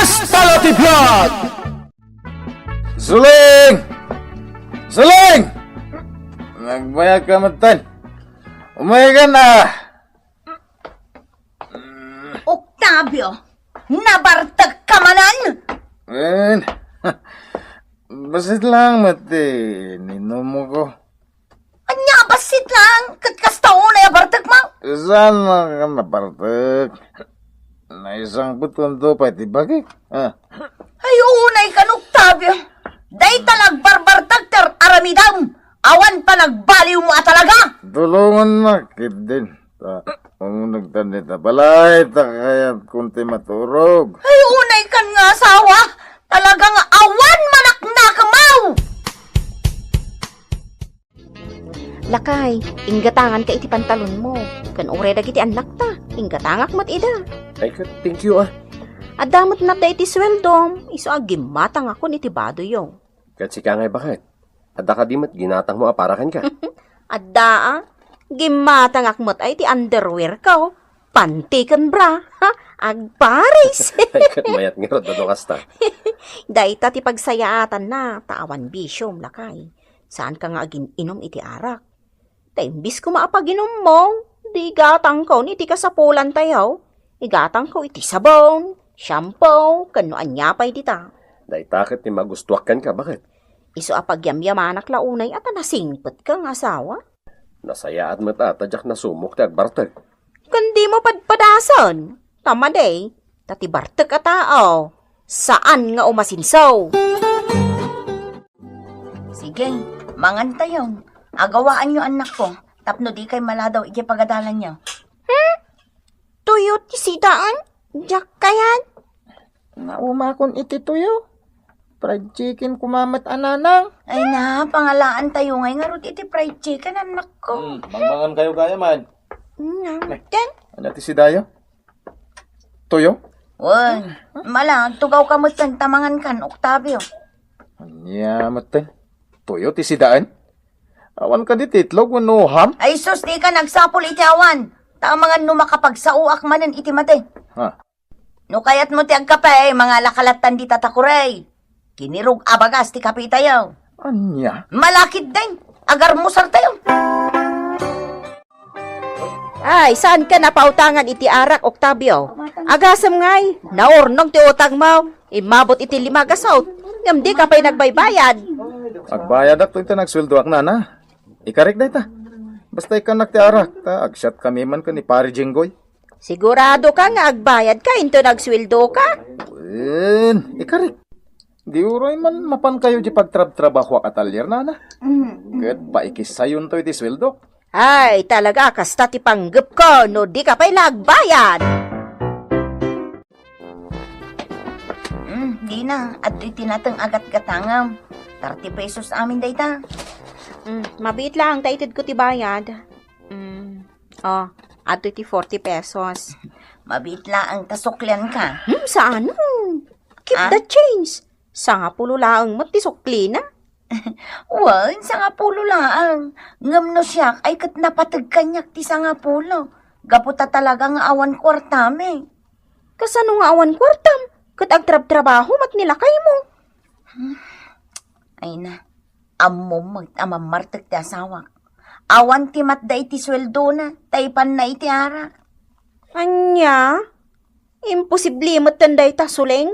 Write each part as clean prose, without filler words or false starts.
Estalotipyat! Zuling! Zuling! Nagbayad ka matan. Umayaga na! Octavio, nabartag ka manan! Ben, basit lang mati. Ninom mo ko. Anya, basit lang. Katkastao na yabartag mo. Saan ka napartag? Na isang putong to pa itibagik. Ay, unay ka, Octavio. Day talag barbartag ter aramidam. Awan pa nagbaliw mo talaga. Tulungan na, kid din. Kung nagtandit na balay, kaya kunti maturog. Ay, unay kan nga asawa. Talagang awan manak nakamaw. Lakay, inggatangan ka iti pantalon mo. Kan ure dagiti anak ta, inggatangak mat ida. Ay, thank you At damot na da iti sweldom, iso agimatang ako ni tibado yung. Kasi ka ngay bakit? Adda ka di mat ginatang mo aparakan ka. Adda gimatang akmat ay ti underwear ka oh. Panty kan bra, ha? Agparis. Ay, kat mayat nga rod, kasta. Daita ti pagsayaatan na, taawan bisyom lakay. Saan ka nga agin inom iti arak? Taimbis ko maapaginom mo, di gatang ko ni iti kasapulan tayaw. Igatang ko iti sabon, shampoo, kano anyapay dita. Dahil takit ni magustuakan ka, bakit? Iso apagyamyamanak launay at nasingpet kang asawa. Nasayaat mo tadyak na sumok ti agbartag. Kundi mo padpadason. Tama day, tatibartek ka tao. Saan nga umasinsaw? Sige, mangan tayo. Agawaan nyo anak ko. Tapno di kay maladaw iti pagadalan nyo. Tuyo ti sidaan? Diyak kayan? Naumakon iti tuyo. Fried chicken kumamat ananang. Ay na, pangalaan tayo ngay nga iti fried chicken anak ko. Mangmangan kayo kaya man. Ten? Ano ti si Dayo? Tuyo? Uy, malang, tugaw ka mo tamangan kan, Octavio. Anya matan. Tuyo ti si Daan? Awan ka di titlog, wano ham? Ay sus, di ka nagsapol iti awan. Tamangan no makapagsauak manan iti mate. Ha? No kayat mo ti agkape, mga lakalatan di tatakuray. Kinirog abagas ti kape tayo. Anya? Malakit din, agar musar tayo. Ay, saan ka napautangan iti arak, Octavio? Agasam ngay, naurnog ti utang mo. Imabot iti 5 gasaw. Ngam di ka pa'y nagbaybayad. Agbayad at ito nagsweldo ak na. Ikarik na ita. Basta ikanak ti arak, ta agsyat kami man ka ni Pari Jinggoy. Sigurado ka nga agbayad ka, into nagsweldo ka. Wen, ikarik. Di uroy man mapan kayo di pagtrabaho ak atalyer na. Kat paikis sayon to iti sweldo. Ay, talaga, kasta ti panggap ko, no di ka pa'y nagbayad. Di na, at di tinatang agat-gatangam. 30 pesos amin dayta. Mabit lang, taitid ko ti bayad. Ato ti 40 pesos. Mabitla ang tasuklian ka. Saan? Keep the change. Sa nga pulo lang mo ti sukli na. Wan, sa nga pulo lang. Ngam no siyak ay kat napatag kanyak ti sa nga pulo. Gaputa talaga nga awan kwartame. Kasano nga awan kwartam? Kat agtrab-trabaho mat nilakay mo. Ay na, amom amamartek ti asawak. Awan ti matda iti sweldo na, taypan na iti ara. Anya? Imposible mo tanday ta suleng?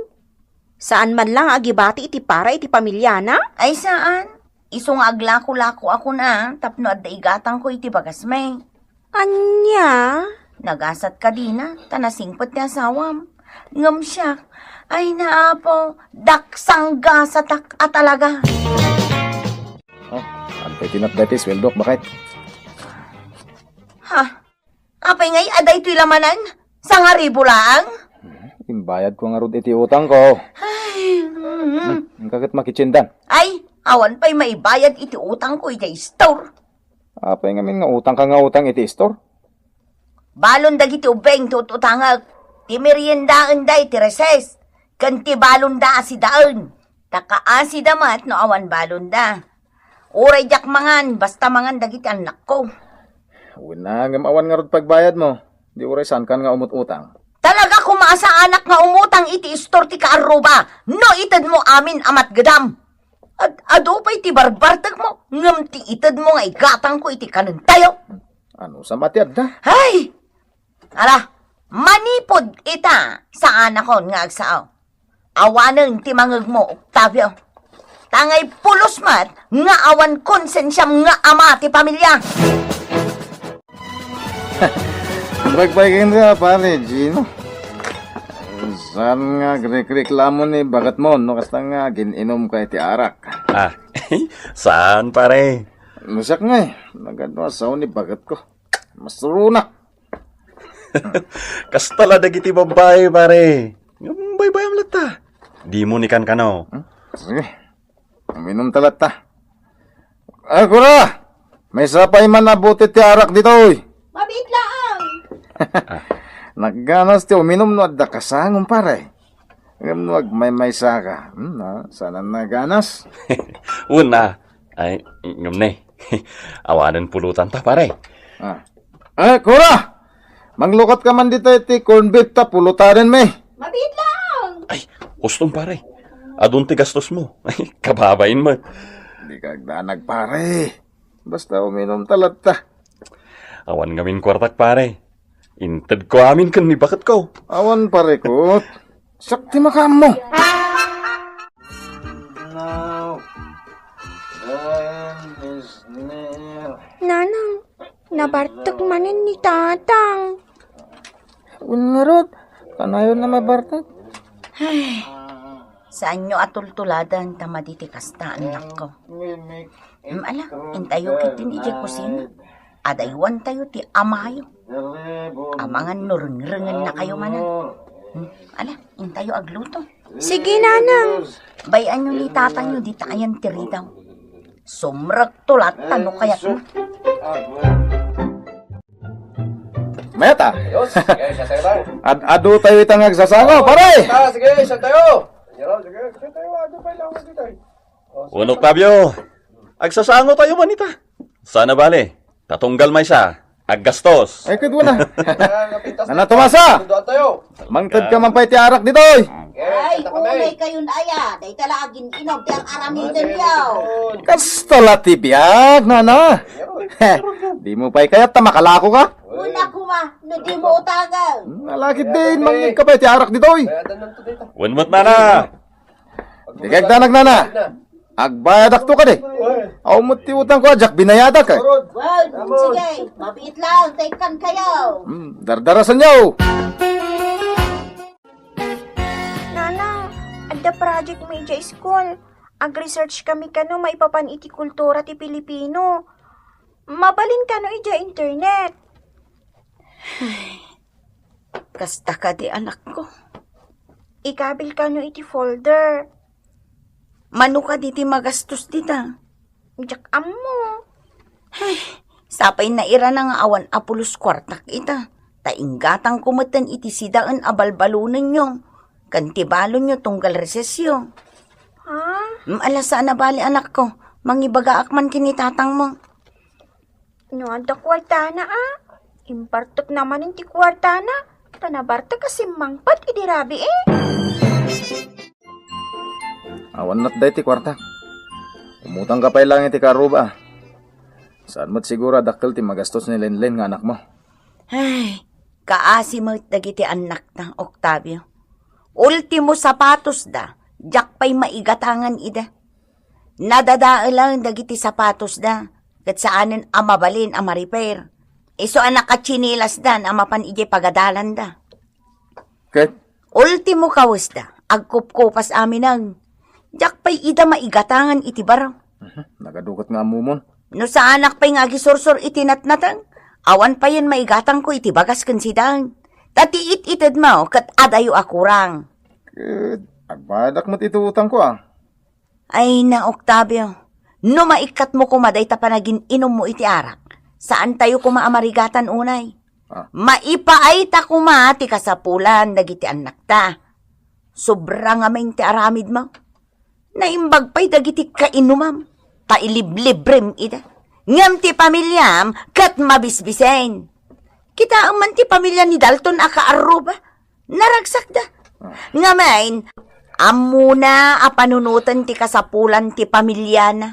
Saan man lang agibati iti para iti pamilya na? Ay saan? Isong aglako-lako ako na, tapno at daigatang ko iti bagasmay. Anya? Nagasat ka di na, tanasingpot ti asawam. Ngam siya, ay naapo, daksang gasatak at talaga. Antay tinat dati sweldo, bakit? Ha? Apay ngay, aday to'y lamanan? Sa nga ribo lang? Imbayad ko nga rod iti utang ko. Ay, Ang kakit makichindan. ay, awan pa'y maibayad iti utang ko iti store. Apay nga min nga utang ka nga utang iti store. Balon dagiti ubeng tututangag. Ti meriendaan day ti reses. Kanti balon da si daan. Takaasi damat no awan balon da. Uray jak mangan, basta mangan dagiti anak ko. Wala nga awan nga rod pagbayad mo. Di uray saan kan nga umut-utang. Talaga kumasa anak nga umutang iti istor ti kaaruba. No itad mo amin amat gadam. Ado pa iti barbartag mo. Ngam ti itad mo nga igatang ko iti kanan tayo. Ano sa matiad na? Hay! Ala, manipod ita sa anak ko nga agsaaw. Awanan ti mangag mo, Octavio. Tangay pulos mat, nga awan konsensyam nga ama ti pamilya. Bagbayin ka, pare, Gino. Saan nga reklamo ni bagat mo, no? Kasta nga gininom ka iti arak. Ah, saan pare? Lusak nga eh. Nagadwa sa ni bagat ko. Masruna. Kastala dagiti babae pare. Baybayam lata. Di mo nikan ka no. Sige. Uminom talat ta. Ay, kura! May sapay man nabuti ti arak dito, oy. Mabit lang! Nagganas ti uminom no adda kasangom pare. Ngam no may saka. Sana naganas. Una, ay, ngam ne. Awanan pulutan ta pare. Ay, kura! Manglukot ka man dito iti corn beef ta pulutarin may. Mabit lang! Ay, gustong pare. Adun ti gastos mo. Ay, kababain mo. Di ka agdanag pare. Basta uminom talat ta. Awan ngamin kwartak pare. Inted ko amin kan ni bakat ko. Awan pare ko. Sakti makam mo. Now, time is near. Nanang, nabartag manin ni tatang. Ungarot, kanayon na mabartag. Saan nyo atultuladan tamaditi kasta anak ko? Ala, intayo kitin iti kusina. Adaywan tayo ti amayo. Amangan nureng-rengen na kayo manan. Ala, intayo agluto. Sige, nanang. Bayan nyo ni tatang nyo di tayan tiridaw. Sumrag tulat tano kayat mo. Meta, Sige, siya tayo lang. adu tayo itang agsasangaw, pare! Sige, siya tayo. Sige, siya tayo. Ano pa lang dito? Uno, Octavio. Agsasango tayo manita. Sana bale. Tatunggal may siya. Aggastos. Ay, kadwa na. Ano, Tomasa? Doon tayo. Mangtad ka man pa iti arak dito, oy. Ay, unay kayon aya. Day talagin inog di ang aramidan yaw. Kasta latibiyag, nana. Di mo pa'y kayat ta makalako ka. Una kuma, no di mo utagal. Nalakit din, mangig ka pa iti arak dito, oy. Unmat na na. Di kayag danag, nana. Agbayadak to ka di. Aw mo ti utang ko, ajak binayadak ka. Well, sige, mabit lang, taykan kayo. Dardarasan niyo. Nana, adda project mo ija school. Ag-research kami kano maipapan iti kultura ti Pilipino. Mabalin kano ija internet. Kasta ka di anak ko. Ikabil kano iti folder. Mano ka diti magastos dita. Jak ammo. Sapay na ira na nga awan apulos kwartak ita. Tainggatang kumatan iti sidaan abalbalunan nyo. Kantibalon nyo tunggal resesyo. Ha? Alasa na bali anak ko. Mangibagaak man kinitatang mo. No, adda kwarta na Impartok naman inti kwarta na. Tanabarta kasi mangpat idirabi Awan nat day ti kwarta. Umutang ka pa'y lang iti karuba. Saan mo't siguro dakkel ti magastos ni Lenlen nga anak mo. Ay, kaasi mo dagiti anak ng Octavio. Ultimo sapatos da, jak pa'y maigatangan ida. Nadadaan lang dagiti sapatos da, kat saanin amabalin ama-repair. Iso anak at chinilas dan, amapan ije pagadalan da. Ket, Ultimo kawas da, agkupkupas amin ang, jak pa'y ida maigatangan iti baraw. nagadukot nga amumon. No sa anak pa'y nga gisursur itinatnatang, awan pa yan maigatang ko iti bagas kansidang. Tati it-ited mo, kat adayo akurang. Ket, agbadak mo't itutang ko Ay na, Octavio, no maikat mo kumaday ta panagin inom mo iti arak, saan tayo kumaamarigatan unay? Maipaay ta kumati kasapulan, dagiti anak ta. Sobra nga may ti aramid mo. Naimbag pa'y dagiti kainumam, pailiblibrem ida. Ngam ti pamilyam, kat mabisbisen. Kita man ti pamilya ni Dalton akaaruba. Naragsak da. Nga main, amuna apanunutan ti kasapulan ti pamilya na.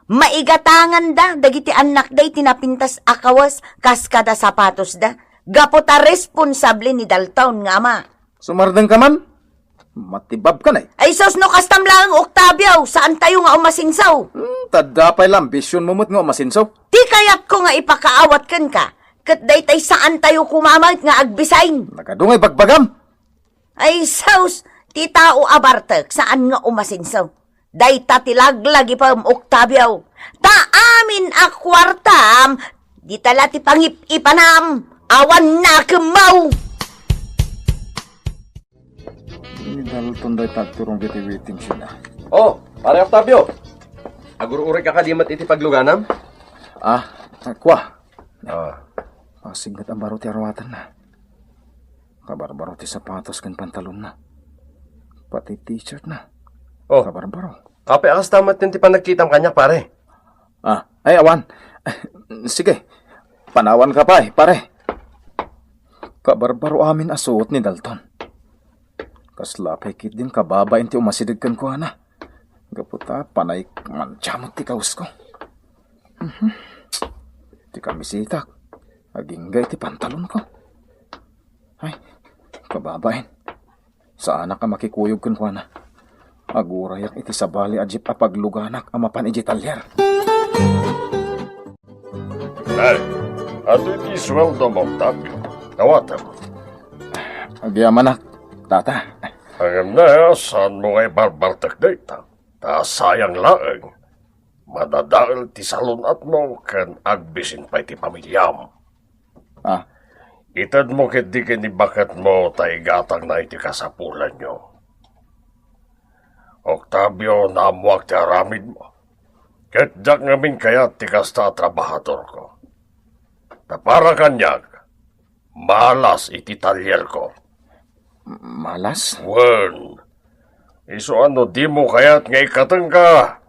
Maigatangan da, dagiti anak day tinapintas akawas, kaskada sapatos da. Gapota responsable ni Dalton nga ama. Sumardeng ka man? Matibab ka na Ay sos no kastam lang Octavio, saan tayo nga umasinsaw? Tadapay lang, bisyon mumot nga masinsaw. Ti kayat ko nga ipakaawat kan ka, kat daytay saan tayo kumamait nga agbisayn. Nakadungay bagbagam. Ay sos, ti tao abartek, saan nga umasinsaw? Dayta tilaglagi pa Octavio. Ta amin a kwartam, di tala ti pangip-ipanam, awan na kemaw. Ini Dalton day tagturong biti-witing siya. Oh, pare Octavio. Agur-uri ka kadimat iti pagluganam? Kwa. Ah, Pasignet ang baro ti arawatan na. Kabarbaro ti sapatos kan pantalon na. Pati t-shirt na. oh, Kabarbaro. kape akas tamat yung ti panagkitam kanyak, pare. Ay awan. Sige. Panawan ka pa pare. Kabarbaro amin asuot ni Dalton. Kaslapay kit din kababain ti umasidagkan ko ana. Gaputa panay manchamot ti kaus ko. Ti kamisita. Aginggay ti pantalon ko. Ay, kababain. Saan ka makikuyog kan ko ana? Agurayak iti sabali ajip apagluganak amapan iti talyer. Nay, ano iti sweldo mo, Octavio? Nawatan mo. Agyamanak, tata. Ang na, saan mo ngay barbartak data? Ta sayang laeng. Madadaal ti salunat mo kan agbisin pa iti pamilyam. Itad mo ket di kinibakat mo taigatang na iti kasapulan nyo. Octavio, naamuak ti aramid mo. Ket dak ngamin kaya ti kasta trabahador ko. Ta para kanyag, malas iti talyer ko. Malas? Wen, iso ano di mo kaya't ngay kateng ka?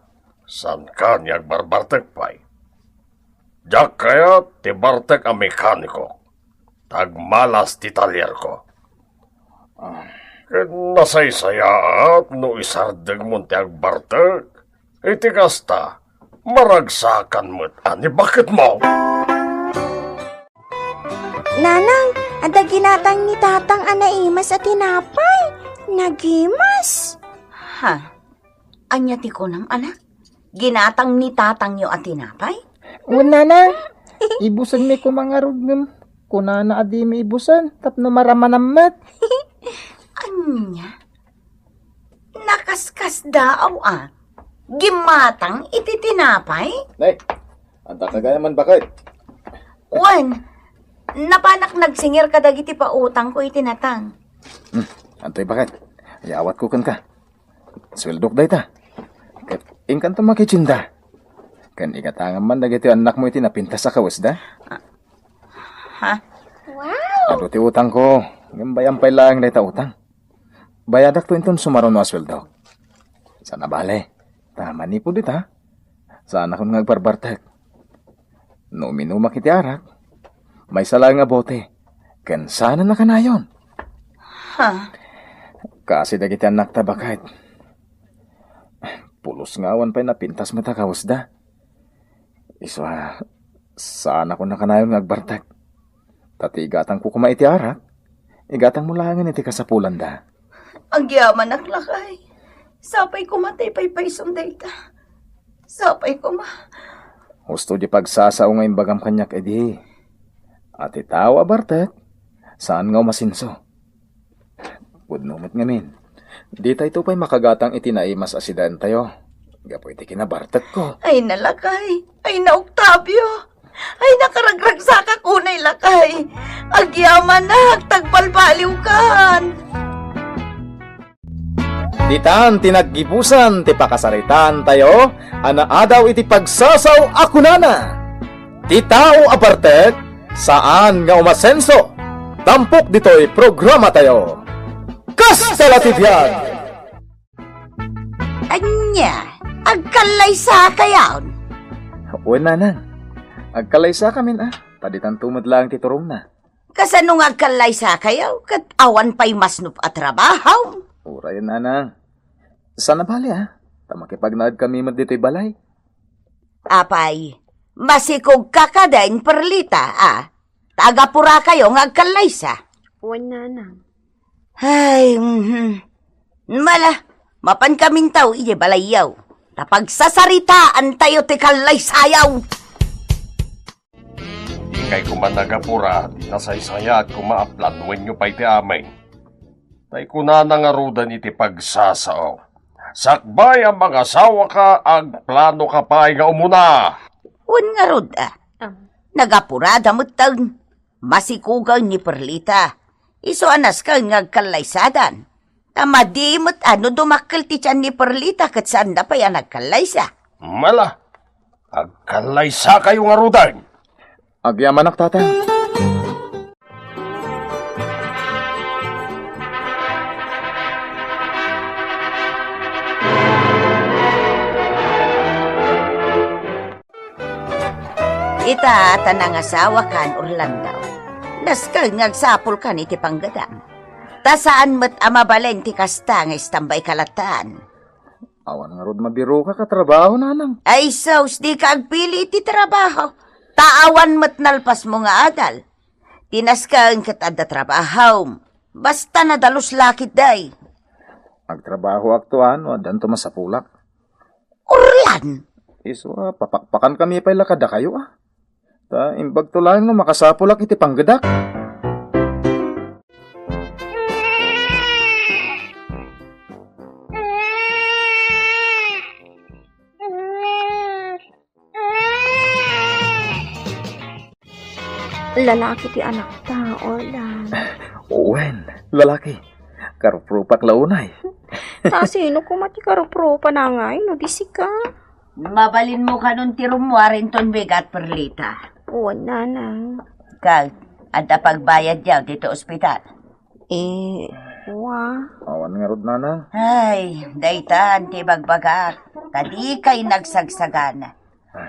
San ka niyag barbartek pa'y? Diyak kaya't ti bartek ang mekaniko. Tagmalas ti talyer ko. Ket nasaysaya at no isardeg mo ti agbartek. Iti kasta, maragsakan mo't ani bakit mo? Nanang, ada ginatang ni tatang anaimas at tinapay. Nagimas. Ha? Anya ti ko ng anak? Ginatang ni tatang yo at tinapay? Una na, ibusan mi ko mga rugnem. Kunana adi mi ibusan, tapno maramanamat. Anya? Nakaskas daaw Gimatang iti tinapay? Nay, anta ka gaya man bakit? Wan, napanak nagsingir ka dagiti pa utang ko iti natang. Antay bakit? Ayawat ko kan ka. Sweldok day ta. Kat ingkan to makichinda. Kan igatangan man dagiti anak mo iti napintas sa kawas da. Ha? Ado ti utang ko. Gambayang pay lang day ta utang. Bayadak to inton sumaron no asweldok. Sana bale. Tama ni po dit ha. Sana kung ngagbarbartek. No minumak iti arak. May sala nga bote. Ken sana nakanayon. Ha? Kasi dagiti anak ta bakit. Pulos ngawan pa'y napintas mo ta kawas da. Iswa, sana ko nakanayon ngagbartek. Tati igatang ko kumaiti arak. Igatang mo langan iti kasapulan da. Ang yaman naklakay. Sapay ko matay pay sunday ta. Sapay ko Gusto di pagsasao ngayon bagam kanyak edi. At itaw abartek. Saan nga masinso? Pudnumit ngamin. Di tayo pa'y makagatang itinaimas asidan tayo. Gapo iti kinabartek ko. Ay nalakay. Ay na Octavio. Ay nakaragrag sa kakunay lakay. Agyaman na, tagpalbaliw kan. Ditan tinaggibusan ti pakasaritan tayo, adaw iti pagsasaw ako nana. Ti tao abartek, saan nga umasenso? Tampok dito'y programa tayo. Kastalatibyan! Anya, agkalay sa kayaon. Uwan na. Agkalaysa kami Taditan tumad lang ti turong na. Kasano nga kalay sa kayo, kat awan pa'y masnup at trabaho. Uray, nanang. Sana bali, ha? Tamakipagnaad kami mat dito'y balay. Apay, masikog kakadain perlita, Tagapura kayo nga kalay sa. Uwan, nanang. Ay, Mala, mapan kaming tao, ije balayaw. Tapag sasaritaan tayo ti kalay sayaw. Kay kumanagapura, nasaysaya at kumaaplan when nyo pa'y ti amay. Tay kunanangarudan iti pagsasao. Sakbay ang mga asawa ka, ag plano ka pa nga umuna. Un nga rod, Nagapura damot taon. Masikugaw ni Perlita. Iso anas ka nga kalaysadan. Tamadimot dumakkel ti tiyan ni Perlita kat saan na pa yan nagkalaysa. Mala, agkalaysa kayo nga rudan. Agyaman ak, tatang. Ita tanang asawa kan Orlando. Naskal ngagsapol kan iti panggadam. Tasaan met amabalen ti kasta nga istambay kalatan. Awan nga rod mabiro ka katrabaho, nanang. Ay sos, di ka agpili iti trabaho. Taawan met nalpas mo nga adal. Tinaskaan kat adda trabaho. Basta nadalus lakit day. Agtrabaho aktuan, wadan to masapulak. Orlan! Iso, papakpakan kami pa'y lakada kayo, Ta, imbag to lang no makasapulak iti panggadak. Lalaki ti anak ta, Orlan. Owen, lalaki. Karuprupak launay. Sino kumati karopro-pa na nga, no, di sika. Mabalin mo ka nun tirumwarin ton bigat Perlita. Uwan, nanang. Kag, adda pagbayad yaw dito ospital. Awan nga rod, nanang. Ay, daytan, ti bagbagak. Tadi kay nagsagsagana.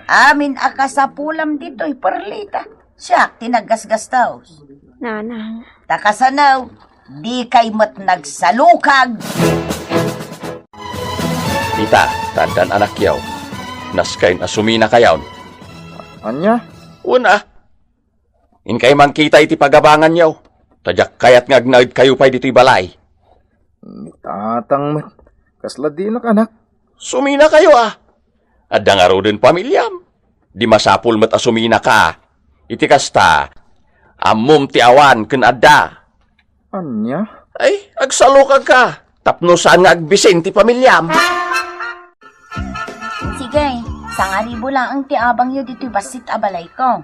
Amin akasapulam dito'y Perlita. Siya, tinaggasgastaw. Nanang. Takasanaw, di kay mat nagsalukag. Ita, tandan anak yaw. Naskain asumina kayaw. Anya? Una. In kay man kita iti pagabangan yaw. Tadyak kayat ngagnaid kayo pa'y dito'y balay. Tatang mat. Kasla di anak. Sumina kayo Adda nga ro din pamilyam. Di masapul mat asumina ka. Iti kasta. Amom ti awan ken adda. Anya? Ay, agsalukag ka. Tapno saan nga agbisin ti pamilyam. Sige, sangaribo lang ang tiabang yo dito'y basit abalay ko.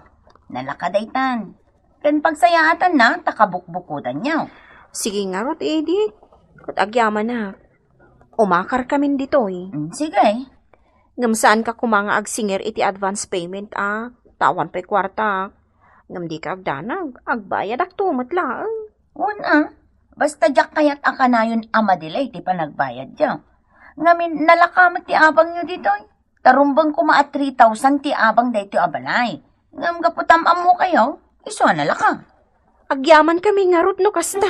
Nalakadaytan. Ken pagsayaatan na, takabukbukudan niyo. Sige nga, Rot Edith. Kat agyaman na. Umakar kamin dito, Sige. Ngam saan ka kumanga agsinger iti advance payment, Tawan pa'y kwarta. Ngam di ka agdanag, agbayad ak tumatlaan. Una, basta jak kayat akanayon amadilay ti panagbayad niyo. Ngamin nalakamat ti abang nyo dito. Tarumbang kuma at 3,000 ti abang day ti abalay. Ngam gaputam mo kayo, iso nalaka. Agyaman kami nga, Rot, no kasta.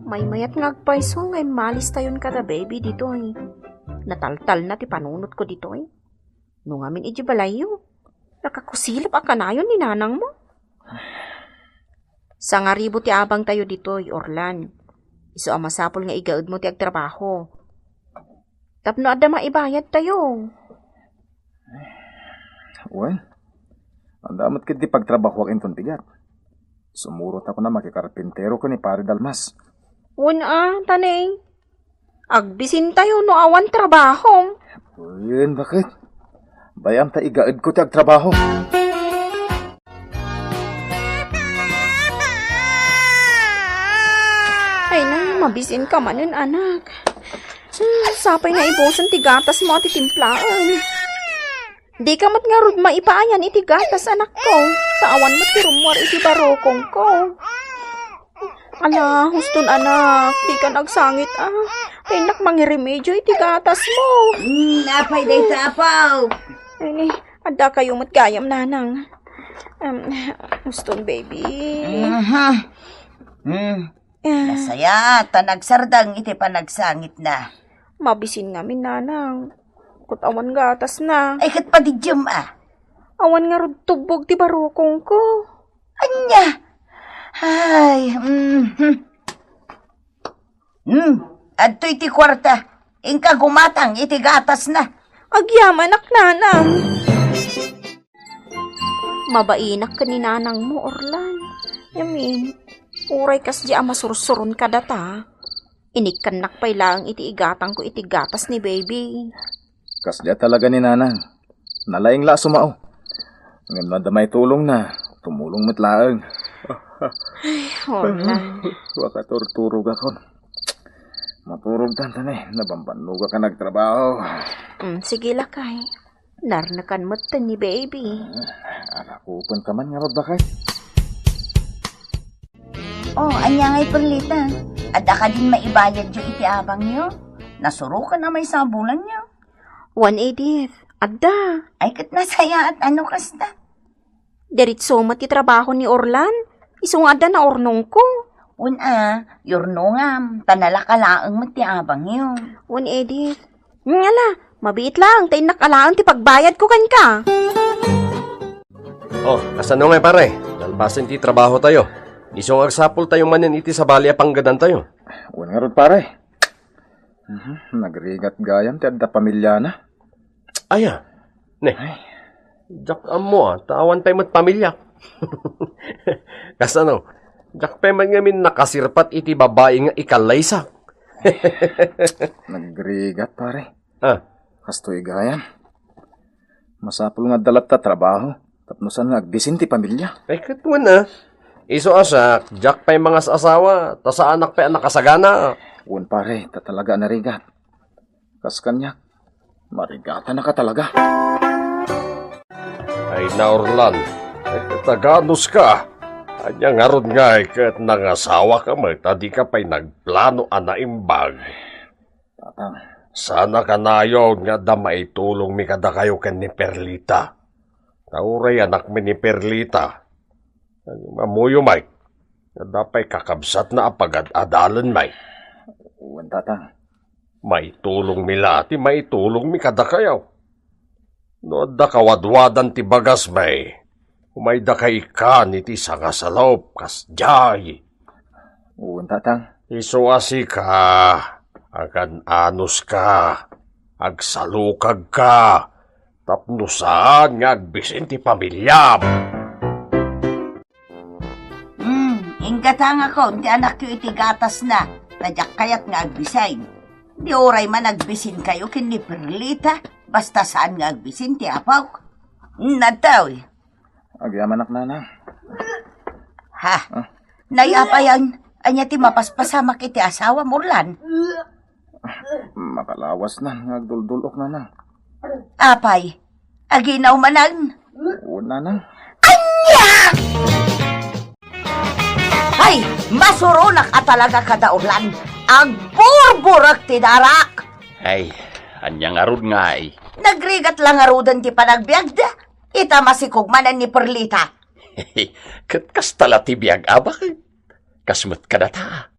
May mayat nga agpaiso ngay malis tayon kada baby dito, Nataltal na ti panunot ko dito, Nung amin iji balayo, nakakusilip akanayon ni nanang mo. Sa nga ribo ti abang tayo dito, Orlan. Iso ang masapol nga igaud mo ti agtrabaho. Tapno adda maibayad tayo. Owen, ang damot kiti pagtrabaho ak inton tigat. Sumurot ako na makikarpintero ko ni Pare Dalmas. Tanay. Agbisin tayo no awan trabaho. Owen, bakit? Bayam ta igaad ko ti agtrabaho. Ay na, mabisin ka manin, anak. Sapay na ibosan ti gatas mo ati timplaan. Di ka mat nga rod maipaayan iti gatas, anak ko. Tawan mo ti rumwar iti barokong ko. Ala, huston anak, di ka nagsangit Ay nak mangiremedyo iti gatas mo. Napay day tapaw. Ay ni, ada kayo matgayam nanang. Guston, baby. Nasaya, tanagsardang iti panagsangit na. Mabisin nga nanang. Kut awan gatas na. Ay, kat padidyam Awan nga rod tubog ti barukong ko. Anya? Ay, adto iti kwarta. Ingka gumatang iti gatas na. Agyaman ak nanang. Mabainak ka ni nanang mo, Orlan. Yamin, uray kas di masursurun ka data. Inikanak pa'y lang iti igatang ko iti gatas ni baby. Kasya talaga ni nanang. Nalaing la sumao. Ngayon madamay tulong na. Tumulong matlaang. Orlan. Waka turturog ako. Maturog tantan Nabambanuga ka nagtrabaho. Sige lakay. Narnakan mo ni baby. Arakupan ka man nga babakay. Oh, anya nga'y perlita. Adda ka din maibayad yung iti abang nyo. Nasuro ka na may sabulan nyo. 180th. Adda. Ay, kat nasaya at ano kasta. Diritso mati trabaho ni Orlan. Isong adda na ornong ko. Yurnongam. Tanalakalaang mati abang nyo. 180th. Ngala. Mabiit lang, tayo nakalaan ti pagbayad ko kan ka. Oh, kasano nga pare? Lalbasin ti trabaho tayo. Isong agsapol tayo manin iti sa balya panggadan tayo. Uwan nga rod pare. Nagrigat gayam ti adda pamilya na. Aya. Ne. Jak mo tawan pa'y mat pamilya. Kasano? Jak pa'y man ngamin nakasirpat iti babae nga ikalaysa. Nagrigat pare. Ah, Kastoy gayam. Masapul nga dalat ta trabaho. Tapnosan nga agbisin ti pamilya. ay katwan na. Iso asak, jak pa'y mga asawa, ta sa anak pa'y nakasagana. Uwan pare, ta talaga narigat. Kas kanya, marigata na ka talaga. Ay na Orlan, ay kataganos ka. Anya nga ron nga kat nangasawa ka mo, tadi ka pa'y nagplano anaimbag. Tatang, Sana ka nayo nga da maitulong mi kada kayo ken ni Perlita. Tauray anak mi ni Perlita. Mamuyo Mike. Nga dapay kakabsat na apagad-adalan Mike. uwan tatang. Maitulong mi lati, maitulong mi kada kayo. No da kawadwadan ti bagas may. Umay da kay ikan iti sangasalop kas jay. Uwan tatang. Isuasi ka. Agan anos ka, agsalukag ka, tapno saan nga agbisin ti pamilyam. Ingatang ako, di anak ko iti gatas na. Tadyak kayat nga agbisain. Di oray man agbisin kayo kin ni Perlita, basta saan nga agbisin ti apaw. Nataw. Agyaman ak nanang. Ha? Nayapayan, anya ti mapaspasamak iti asawa Orlan. Makalawas na, nagduldulok nanang. Apay, aginaw manan. Uwan nanang. Ay, masurunak at talaga kada Orlan. Ang burburak ti darak. Ay, anyang arod nga ay. Nagrigat lang arudan ti panagbiag da. Ita masikugmanan ni Perlita. Kas tala ti biyag abak. Kasmet ka data.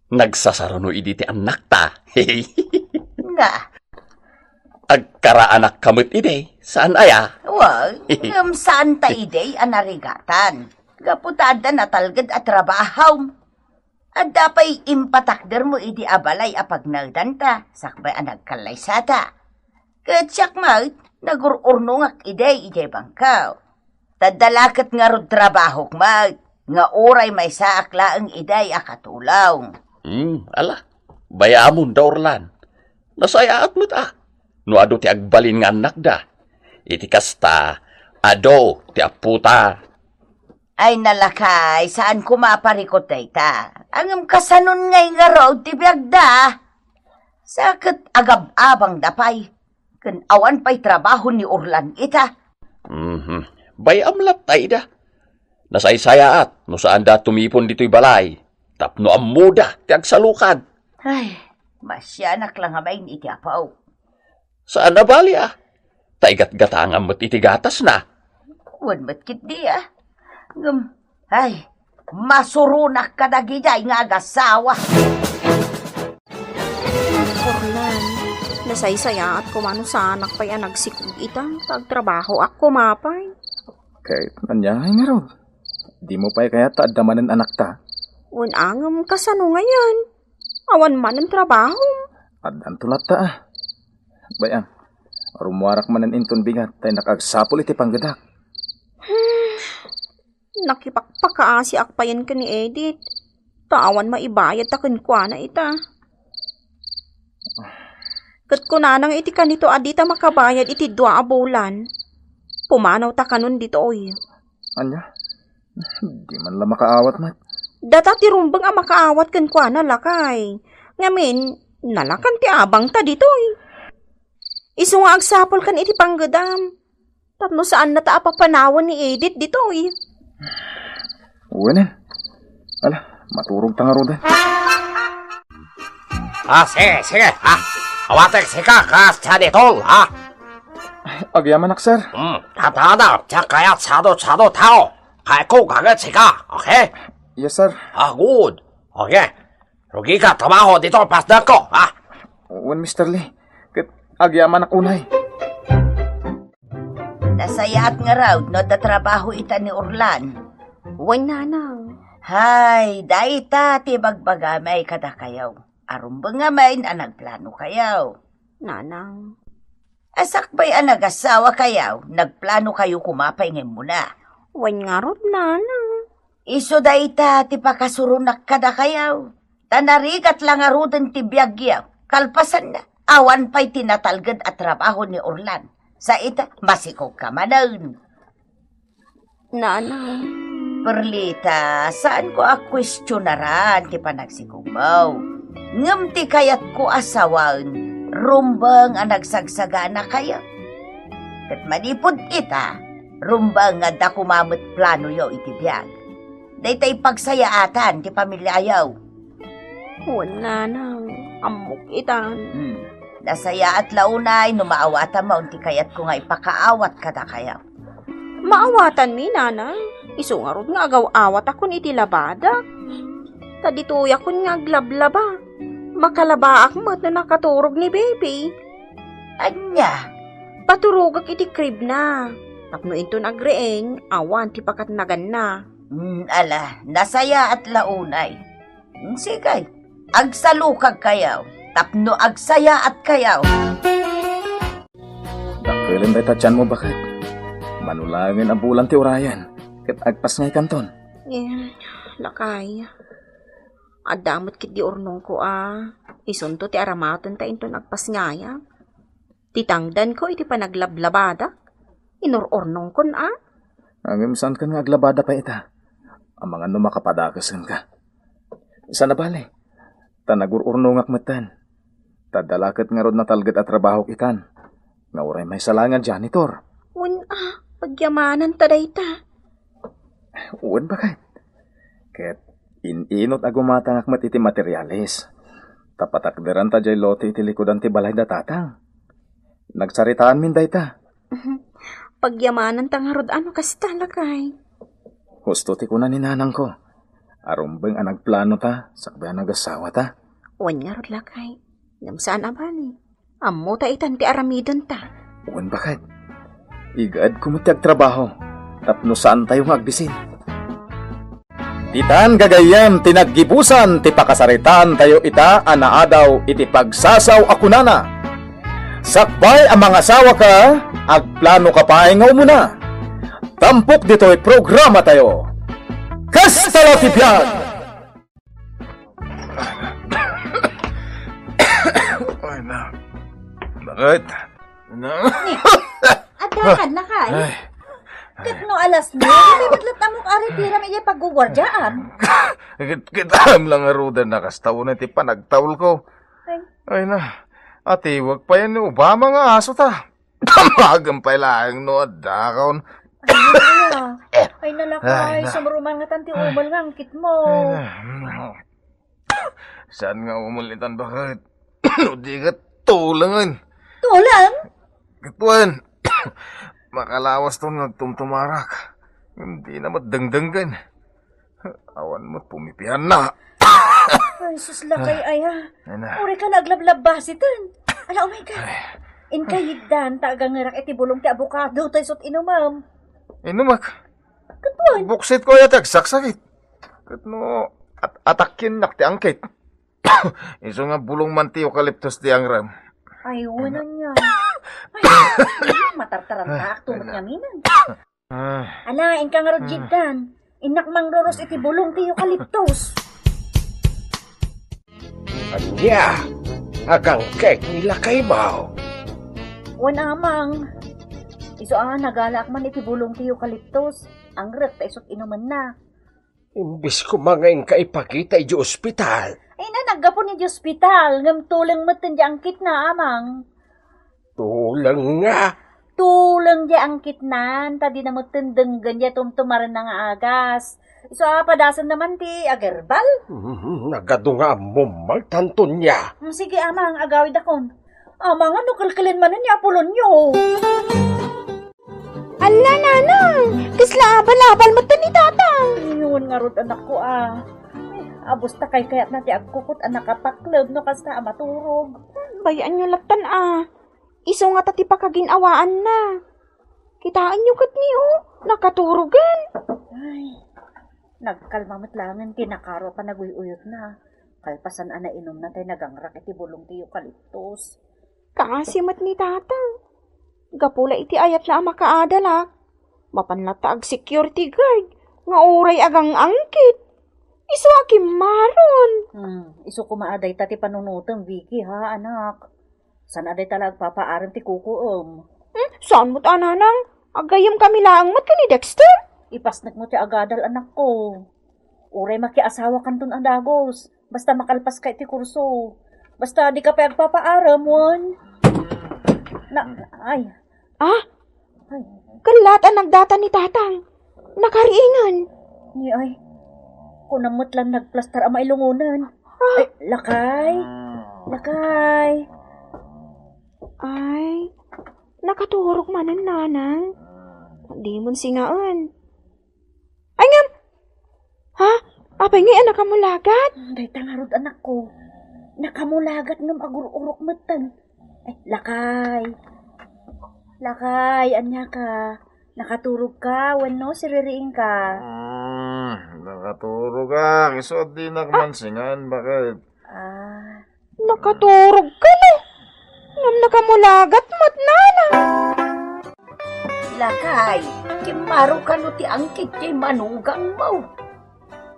Nagsasarano idi ti anak ta. Nga, Agkaraanak kamot ide. Saan aya? wag, saan ta iday anarigatan. Gaputada na talgad at trabahaw. At dapay impatakder mo idi abalay apag nagdanta. Sakbay anagkalaysata. Katsak maut, nagururnungak iday bangkaw. Tadalakat nga rod trabaho maut. Nga oray may saaklaan iday akatulaw. Ala. Bayamon da Orlan. Nasayaat mo ta. No ado ti agbalin nga anak da. Iti kasta, ado ti aputa. Ay nalakay, saan kumaparikot ta? Ang kasanon ngay nga road ti biagda. Sakit agab-abang dapay. Kan awan pa'y trabaho ni Orlan ita. Bayam lat tayo da. Nasaysayaat, no saan da tumipon dito'y balay. Tapno amuda, ti agsalukad. Ay, masyanak lang amayin iti apaw. Saan na bali ah? Taigat-gatangam mo't iti gatas na. Wan matkit di ay, masurunak ka na gijay nga agasawa. Orlan, nasaysaya at kumano sa anak pa'y nagsikog itang pagtrabaho ako mapay. Kahit nanyahay nga raw. Di mo pa'y kaya taadamanan anak ta. Unangam kasano ngayon. Awan man ang trabaho. At antulat ta ah. Bayan, rumwarak manan inton bigat tayo nakagsapol iti panggadak. Nakipakpakaasi akpayan ka ni Edith. Tawan maibayad takin kwa na ita. Kat kunanang iti kanito adita makabayad iti 2 a bulan. Pumanaw ta kanon dito oy. Anya? Di man lang makaawat mat. Data ti rumbang a makaawat kan kwa na lakay. Ngamin, nalakan ti abang ta dito oy. Isu nga agsapol kan iti panggadam. Tapno saan na ta apapanawan ni Edith dito oy. Uwanan. Ala, maturog ta nga roda. Sige. Awatek sika kas 차대통 Agyaman ak, sir. 다다다 자카야 차도 타오 갈고 가게 치가 오케이 Yes, sir. 굿 오케이 여기가 trabaho dito pas dako Uwan, Mr. Lee. Kat agyaman ak unay. Nasayaat nga raw, no da trabaho ita ni Orlan. Wan nanang. Hay, daita ti bagbagamay kada kayaw. Arumbang nga may na nagplano kayaw. Nanang. Asakbay ang nag-asawa kayaw, nagplano kayo kumapay ngayon muna. Wan nga rod nanang. Iso daita ti pakasurunak kada kayaw. Tanarigat lang arudan ti biyagyaw. Kalpasan na, awan pa'y tinatalgad at trabaho ni Orlan. Sa ita, masikog ka manan. Nanang. Perlita, saan ko a-questionaran ti panagsikog mo? Ngam ti kayat ko asawan, rumbang ang nagsagsaga na kayo. Kat manipod ita, rumbang nga da kumamot plano yo iti biyag. Daytay pagsayaatan ti pamilyayaw. Wan nanang. Amok itan. Nasaya at launay, numaawatan mo, ti kayat ko nga ipakaawat kada kayaw. Maawatan mi nanang. Isu nga rod nga agaw-awat akon iti labada. Tadituya kun nga aglablaba. Makalabaak mo't na nakaturog ni baby. Anya, Paturugak iti crib na. Tapno ito nagreeng, awan ti pakatnagan na. ala, nasaya at launay. Sige, agsalukag kayaw, tapno agsaya at kayaw. Dakilan tayo tatyan mo bakit? Manulangin ang bulan ti Orayan. Kat agpas ngay kanton. Lakay. Adamot kit di ornong ko Isunto ti aramatan ta into nagpasngaya. Titangdan ko iti panaglablabada. Inor-ornong kon Ang saan ka nga aglabada pa ita? Ang mga numakapadakas ka. Isa na bale. Tanagururnong akmatan. Tadalakat nga rod na talgat at trabaho kitan. Nga uray may salangan janitor. Pagyamanan ta dayta. Uwan bakit? Ket inot agumatang akmat iti materialis. Tapatakderan ta jay lote iti likodan ti balay datatang. Nagsaritaan min dayta. Pagyamanan ta nga rod ano kasi talakay. Husto ti kunan ni nanang ko. Arumbeng ang nagplano ta, sakbayan nag-asawa ta. Uwan nga rod lakay. Namsaan abali. Ammo ta itan ti aramidon ta. Uwan bakit? Igad kumutiag trabaho. Tapno saan tayo magbisin? Titan gagayem tinaggibusan ti pakasaritan tayo ita anaadaw iti pagsasaw akunana. Sakbay ang mga asawa ka, agplano ka pa nga muna. Tampok dito'y programa tayo. Kastala ti Biyag! Ay na. Bakit? Na? Adakan na kay. Kat no alas mo, hindi badlat na mo karitira may pagguwardyaan. Kitam lang arudan na kastaw na ti panagtawol ko. Ay na. Ati, wag pa yan ni Obama nga aso ta. Tamagan pa lang no adakaon. Ay nalakay, sumruman nga tanti umal nga ang kit mo. Saan nga umulitan bakit? Di ka tulangan. Tulang? Katuan. makalawas to nagtumtumarak. Hindi na madangdanggan. Awan mo, pumipihan na. Ay, sus lakay ay ha. Ay na. Uri ka naglablab basitan. Ala, oh my God. In kahigdan, tagang ngerak iti bulong ti abukado, tayo sot inumam. Inumak. Katuan. Buksit ko yatag, saksakit. Katno, atakin nak ti angkit. Iso nga bulong man ti eucalyptus ti angram. Ay, wala niya. Ay, matartaran ta, tumot niya minan. Ala, in ka nga rogigdan. Inak mang roros iti bulong ti eucalyptus. Anya, agang kek nila kay Mao. Wan amang. Iso nagalak man iti bulong ti eucalyptus. Ang ret, tayo sot inuman na. Imbis ko mga kaipakita iti ospital. Ay na, naggapon ni hospital. Ngam tulang matan di angkit na, amang. Tulang nga. Tulang di angkit na. Tadi na magtendeng ganya tumtumaran na nga agas. So, padasan naman ti agerbal. Nagado nga mumal tanton niya. Sige, amang, agawid akon. Amang, ano kalkalin man ni Apolonyo? Ala, nanang! Kisla, balabal mo ni tatang! Yun nga rod, anak ko, abos ta kay kayat na ti agkukot, anak kapaklab, no kasta maturog. Bayaan nyo latan Iso nga tati pakaginawaan na. Kitaan nyo kat niyo, nakaturugan. Ay, nagkalmamit langan, kinakaro pa naguyuyot na. Kalpasan ana inom na tayo nagangrak iti bulong ti eucalyptus. Kaasimat ni tatang. Gapula iti ayat na makaadalak. Mapanlataag security guard. Nga uray agang angkit. Iso akim maron. Iso kumaaday tati panunutang, Vicky, ha, anak? San aday talag papaaran ti kukuom? Saan mo't ananang? Agayam kami lang mo't ka ni Dexter? Ipasnak mo ti agadal, anak ko. Uray makiasawa kanton adagos. Basta makalpas ka iti kurso. Basta di ka pa agpapaaram, wan. Ay. Kalatan nagdata ni tatang. Nakariingan. Ni ay. Kunamot lang nagplastar ang mailungunan. Ay, lakay. Lakay. Ay, nakaturok manan nanang. Di mo singaan. Ay ngam! Ha? Apay nga nakamulagat? Day tangarod, anak ko. Nakamulagat ng agur-urok matan. Ay, lakay. Lakay, anya ka. Nakaturog ka, wano, siririing ka. Nakaturog ka. Isod di nagmansingan. Bakit? Nakaturog ka na. Ngam nakamulagat mo't nanang. Lakay, kimaro ka no ti angkit kay manugang mo.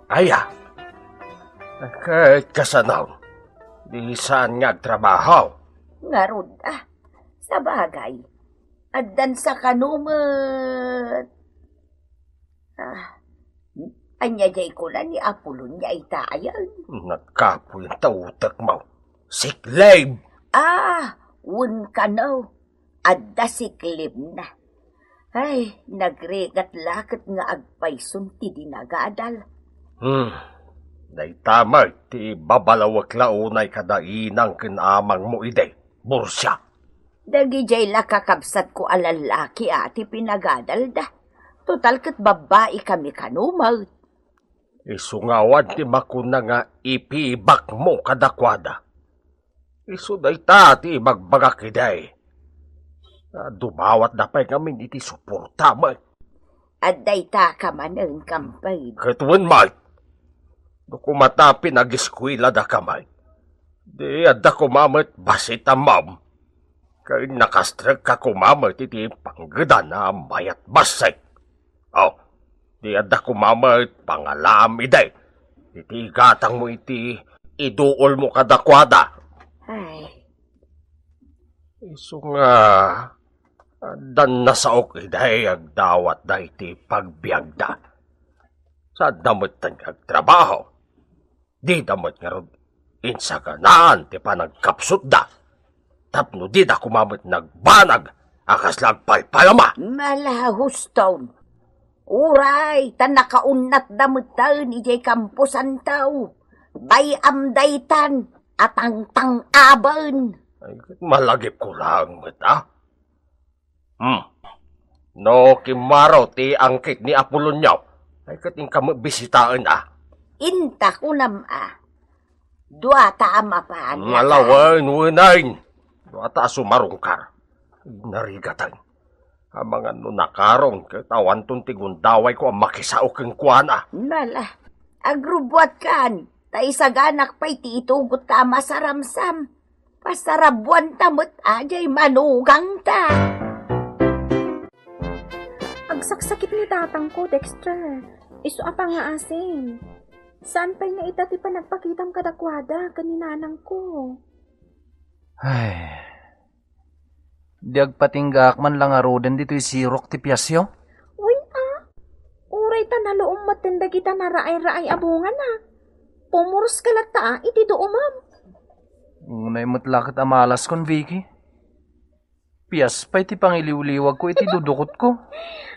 Aya. Kahit kasanaw. Di saan nga trabaho. Ngarod sa bagay. Addan sa kanumat. Anya jay ko lang ni Apolon niya itayan. Nagkapoy ang tautak mo. Sick leave. Wun ka no. Adda siklib na. Ay, nagregat lakit nga agpayson ti dinagadal. Day tamay ti babalawak launay kadainang kinamang mo ide. Bursya. Dagi jay lakakabsat ko alalaki ati pinagadal da. Total kat babae kami kanumaw. Isungawan ti makuna nga ipibak mo kadakwada. Isu day ta ti bagbagak iday. Dumawat na pa'y kami iti suporta mo. At day ta ka man ang kampay. Katuan Mike. Dokumata pinag-eskwila da kamay. Di adda kumamit basit ang ma'am. Kaya nakastrag ka kumamit iti panggada na mayat basay. Di adda kumamit pangalam iday. Iti gatang mo iti iduol mo kadakwada. Ay. Iso nga, dan nasaok iday agdawat da iti pagbiagda. Sa damot tang agtrabaho. Di damot nga rin insaganaan ti panagkapsot da. Tapno di da kumamit nagbanag akas lagpalpalama. Malahos taon. Uray, tan nakaunat damutan ijay kampusan tao. Bayam daytan at ang tang-aban. Ay, malagip ko lang, mata. No, kimaro ti angkit ni Apolonyo. Ay kating bisitaen Inta ko nam Dua taam apaan. Ngalawan, winain. Wata sumarungkar. Narigatan. Amangan no nakarong, katawan tong tigundaway ko ang makisao keng kuana. Nala, agrubuat kan. Taisaganak pa'y titugot ta masaramsam. Pasarabuan tamot ajay manugang ta. Agsaksakit ni tatang ko, Dexter. Isu apa nga asin. Saan pa'y nga itati pa nagpakitam kadakwada kaninanang ko? Ay. Diag patinggak man lang aroden dito sirok ti piyasyo. Uy uray ta naloom matanda kita na raay-raay abungan na. Pumuros kalata, iti do umam. Unay mutlakit amalas kon, Vicky. Piyas pa iti pangiliw-liwag ko iti dudukot ko.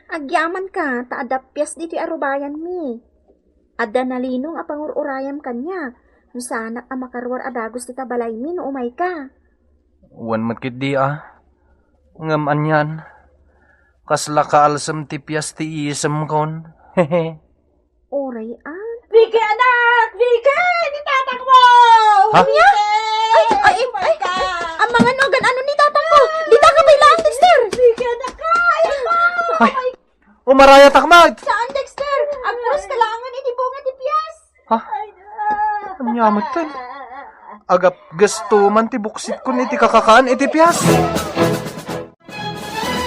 Agyaman ka, taadapyas diti arubayan mi. Adda nalinong apangururayam kanya. Sana ang makarwar adagos ti tabalay mi no umay ka. Wan matkit di Ngam anyan. Kasla kaalsam ti piyas ti isem kon. Hehe. Oray Vicky, anak! Vicky! Ni tatang mo! Ha? Ay, ang mga nogan ano ni tatang ko? Di ta ka bailaan, Dexter! Vicky, anak ka! Ayan mo! Ay, umaraya takmat! Saan, Dexter? Ang puros kalangan iti bunga ti piyas. Ha? Anyamot tan. Agap gasto man ti buksit kun iti kakakaan iti piyas.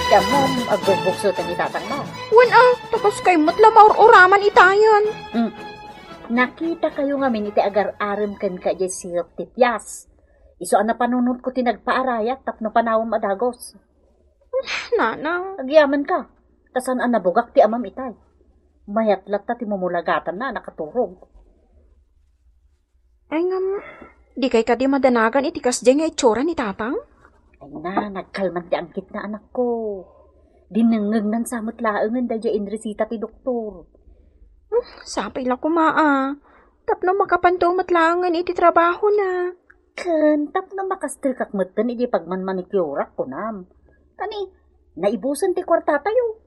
Kamom, agbubuksutan ni tatang mo. Wan tapos kay matla maur-uraman itayon. Nakita kayo nga min iti agar-aram kan ka jay sirop ti piyas. Iso na panunod ko tinagpaarayat tapno panawam adagos. Nanang. Agyaman ka. Tasan ang nabugak ti amam itay. Mayatlat ta ti mumulagatan na nakaturog. Ay di kay kadi madanagan iti kasdya nga itsura ni tatang? Ay na, nagkalman ti angkit na anak ko. Dinengeg nan samot laengan da jain resita ti doktor. Sapay lang kumaa. Tapno makapanto matlangan iti trabaho na. Ken, tapno makastrikak metten iti pagmanmanikyurak ko nam. Tani, naibusan ti kwarta tayo.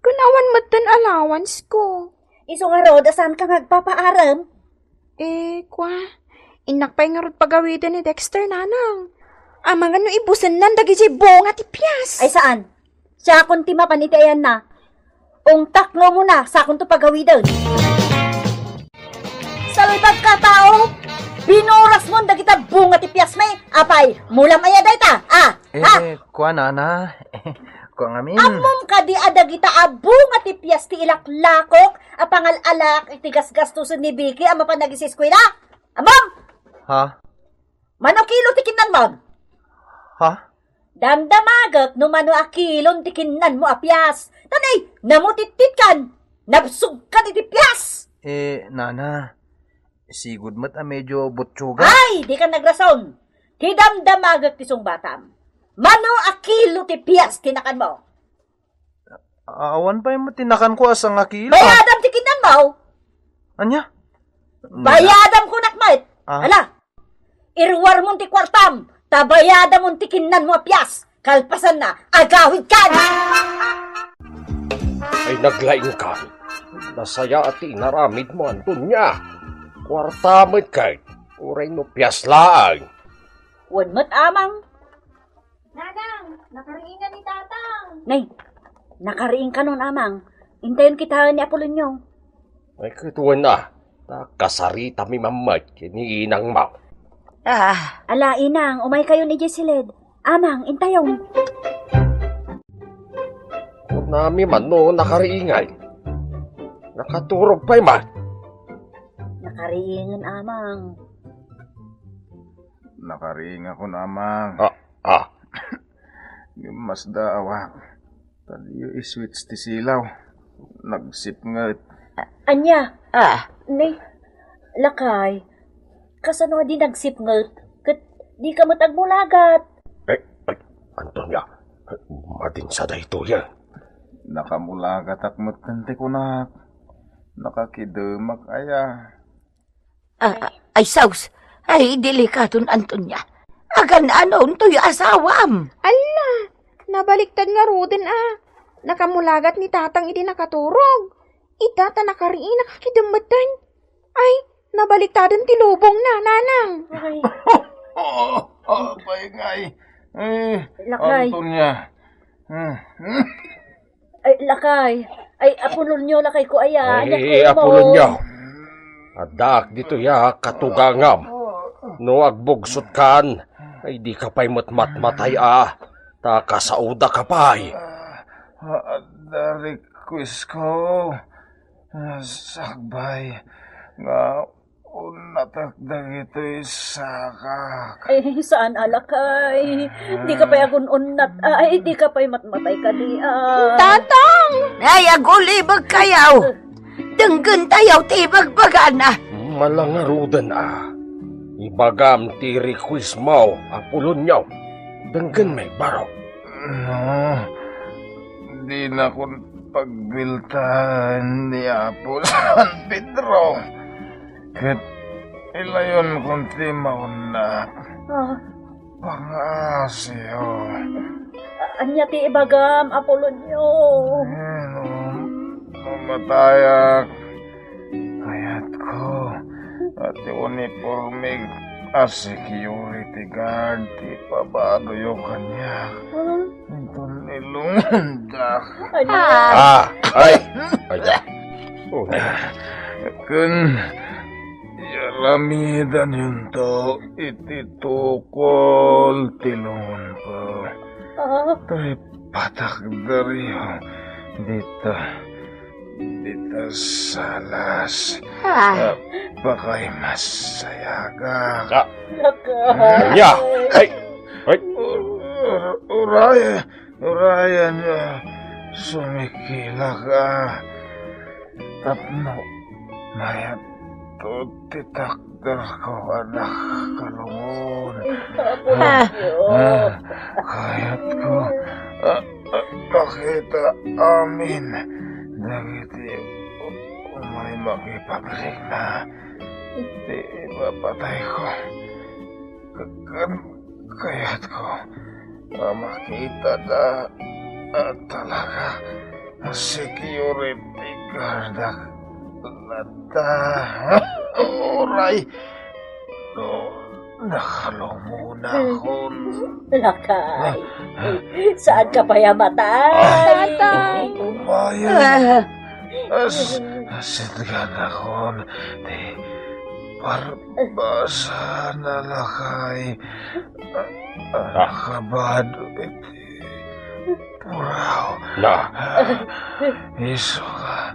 Kunawan matan allowance ko. Iso nga roda saan ka nagpapaaram? Kwa. Inakpay nga rod pagawidan ni Dexter, nanang. Amang ano ibusan nan dagi jay bonga ti piyas. Ay saan? Siya akong timapanitayan na. Ungtak mo muna sa akong to pagawidan. Salbag ka tao! Binuras mo da kita bunga ti piyas may. Apay, mula maya day ta. Kwa nana. Kwa ngamin. Amom ka di ada kita bunga ti piyas ti ilaklakok. Apangal alak iti gasgastusan ni Vicky ama pa nagisis ko ina. Amom! Ha? Mano kilo ti kinan mo? Ha? Damdamagak no mano akilon ti kinan mo apyas. Tanay, namutitit kan. Nabsug ka iti piyas. Nana. Sigud mat medyo butsuga. Ay, di ka nagrason. Ti damdamagak ti sung batam. Mano akilo ti piyas tinakan mo? Awan pa yung tinakan ko asang akilo. Bayadam ti kinan mo? Anya? Bayadam ko nakmait. Ah. Ala, irwar mo ti kwartam. Tabayadam mo ti kinan mo apyas. Kalpasan na, agawid ka na. Ay naglaing ka. Nasaya at inaramid mo antun niya. Kwartamit kay. Uray no piyaslaan. Wan mo't amang. Nanang, nakariingan ni tatang. Nay, nakariing ka nun amang. Intayon kita ni Apolonyo. Ay kituan na. Nakasarita mi mamad. Kiniinang mo. Ala, inang, umay kayo ni Jessiled. Amang, intayon. Huwag nami man no nakariingay. Nakaturog pa'y man. Nakariingan amang. Nakaring ako namang. Mas daawa. Taliyo iswitch ti silaw. Nagsip nga. Anya? Nay, lakay. Kasano di nagsip ngot? Kat di ka matagmulagat. Antonia, matinsa da ito yan. Nakamulagat akmat kante ko na. Nakakidemak aya. Ay, saus. Ay, delikatun, Antonia. Agan anon to'y asawam. Ala, nabaliktad nga rodin Nakamulagat ni tatang iti nakaturog. Ita ta nakariin nakakidamatan. Ay, nabaliktadan ti lubong na, nanang. Ay, Paingay. Lakay. Antonia. Ay, lakay. Ay, apulon nyo, lakay ko aya. Ay, apulon niyo. Adak dito ya, katugangam. No agbugsot kan, ay di ka pa'y matmatmatay Ta kasauda ka pa'y. Dari quiz ko. Sagbay. Nga unatagdag ito'y sakak. Ay, saan alakay? Di ka pa'y agun-unat. Ay, di ka pa'y matmatay ka di. Tatang! Ay, agulibag kayaw. Denggan tayaw tibag-bagan na. Malangarudan Ibagam ti request mo, apulon niyo. Denggan may baro. No. Di na kung pagbiltan ni Apo San Pedro. Kat ilayon kung ti mauna. Pangasyo. Anya ti ibagam, apulon nyo. Matayak. Kayat ko. At uniformig security guard. Ti pabado yung kanya. Ito nilundak. Ay. Kun yaramidan yun to. Ititukol tilungon ko. To'y patak dariyo. Dito salas. Bakay masayaga. Nya. Ay. Uraya niya. Sumikila ka. Tapno. Mayat to titakder ko anak kalungon. Kayat ko. Pakita amin. Dagiti umay makipaglig na. Di mapatay ko. Kayat ko. Makita na talaga security guard nata. Oray. Nakalong ako. Lakay. Saan ka pa yamatay? Umaya. Asidgan ako. Di barbasa na lakay. Nakabado iti puraw. Iso ka.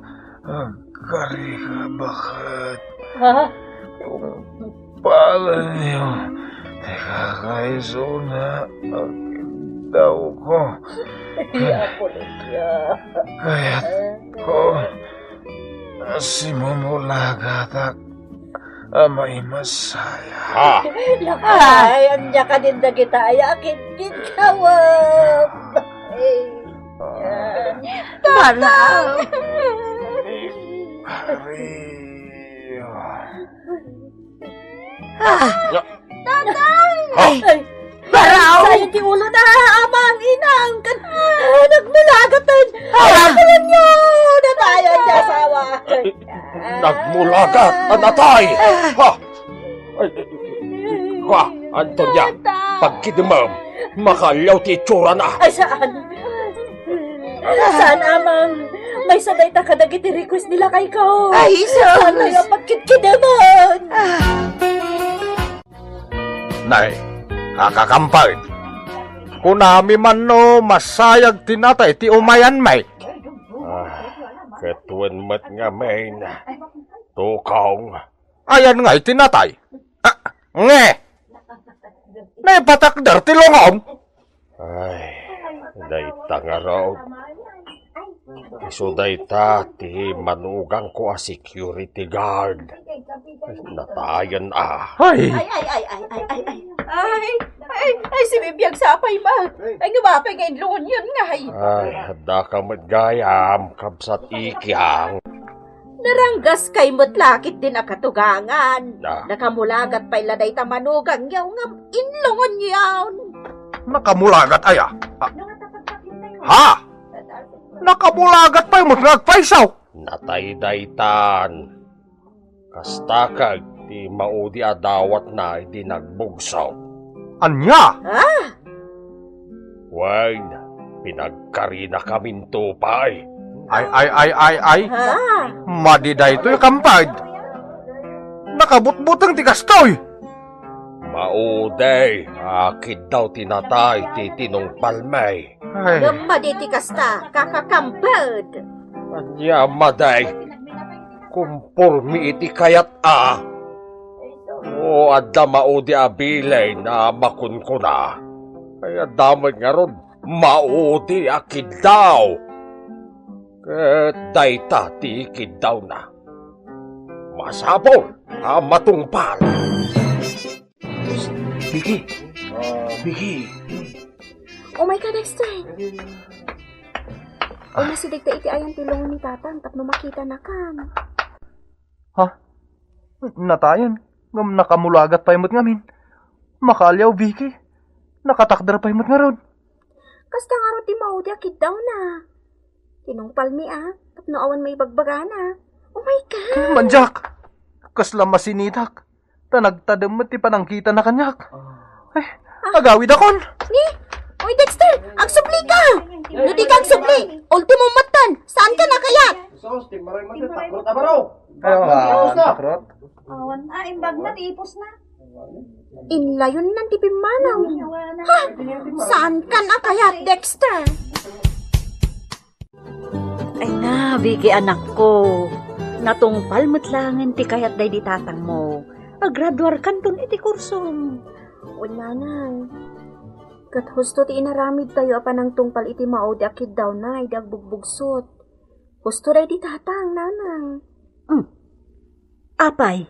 Kari ka bakit? Pala niyo. Teka kaiso na. Daw ko. Kaya't ko. Simumulagat may masaya. Lakay, anya ka din na kita. Ayakin din kawag. Baraw. Kariyo. Ay, Baraw. sayang ti ulo na amang inang. Nagmulagatan. Ayakin nyo. Natayan niya asawa. Nagmulagat, anatay! Antonia, pagkidimam, makalaw ti itsura na. Ay, saan? Saan, amang? May sanay ta kadagiti request nila kay ko. Ay, Saan tayo pagkidkidaman? Nay, kakakampay. Kunami man no, masayag tinatay ti umayan may. Ketuan mat nga may na. Tukaw. Ayan nga'y tinatay. Nge! Naipatakder ti longom. Ay, dayta nga raw. Iso dayta ti manugang ko security guard. Natayan Ay, si Bibiyag sapay ma. Ay, gumapay ngayon loon yun nga. Ay, hada ka matgayam, kabsat ikyang. Naranggas kay motlakit din akatugangan. Na. Nakamulagat pa'y laday tamanugang yaw ngam inlongon yawn. Nakamulagat aya. Ha? Nakabulagat pa yung nagpaisaw. Natay-daytan. Kastakag ti maudi adawat na iti nagbugsaw. Anya? Wag, pinagkarina kamin tupay. Ay. Madiday ito yung kampad. Nakabutbutang tigastoy. Mauday, akid daw tinatay ti tinong palmay. Ay, Gamadi ti kasta, kakakampad. Anya maday, kumpurmi iti kayat O adda maudi abilay na makunkuna. Kaya damay nga ron, maudi akid daw. Ket dayta ti ikid daw na. Masabol, matungpal. Bigi. Oh my God, Dexter! O nasidigta iti ayang tilong ni tatang tapno makita na kan. natayan. Ngam nakamulagat pa imot ngamin. Makalyaw, Vicky. Nakatakdar pa imot nga ron. Kasta nga ro ti maudi akid daw na. Tinong palmi tapno awan may bagbagana. Oh my God! Manjak! Kasla masinitak. Tanagtadam mo ti panangkita na kanyak. Ay, agawid akon. Ni? Oy, Dexter! Agsupli ka! No di ka agsupli! Ultimo matan! Saan ka na kaya? Takrot. Awan imbag na, tiipos na. Inlayon ng tipimanaw. Ha? Saan ka na kaya, Dexter? Ay na, Vicky anak ko. Natungpal matlangan ti kayat day di tatang mo. Agradwar kanton iti kursong. Wala na. Kat husto ti inaramid tayo apa ng tungpal iti maod akid daw na idagbugbugsuot. Husto day di tatang, nanang. Apay.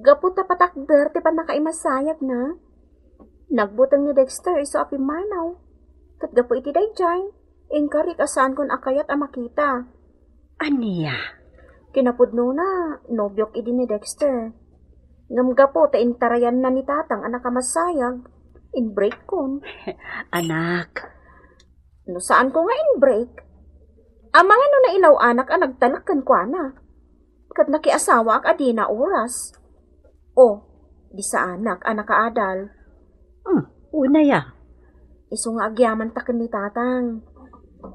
Gapu tapatakder ti panakaimasayag na. Nagbutang ni Dexter iso api manaw. Kat gapu iti dayjay. Ingkarik asaan kon akayat a makita. Aniya? Kinapudno na, nobyok idi ni Dexter. Ngamgapo ta intarayan na ni tatang anak kamasayag. In-break kon. Anak. No saan ko nga in-break? Amang ano na ilaw anak ang nagtalakkan ko na. Kat nakiasawa ak adina oras. O, di sa anak kaadal. Una ya. Iso nga agyaman taken ni tatang.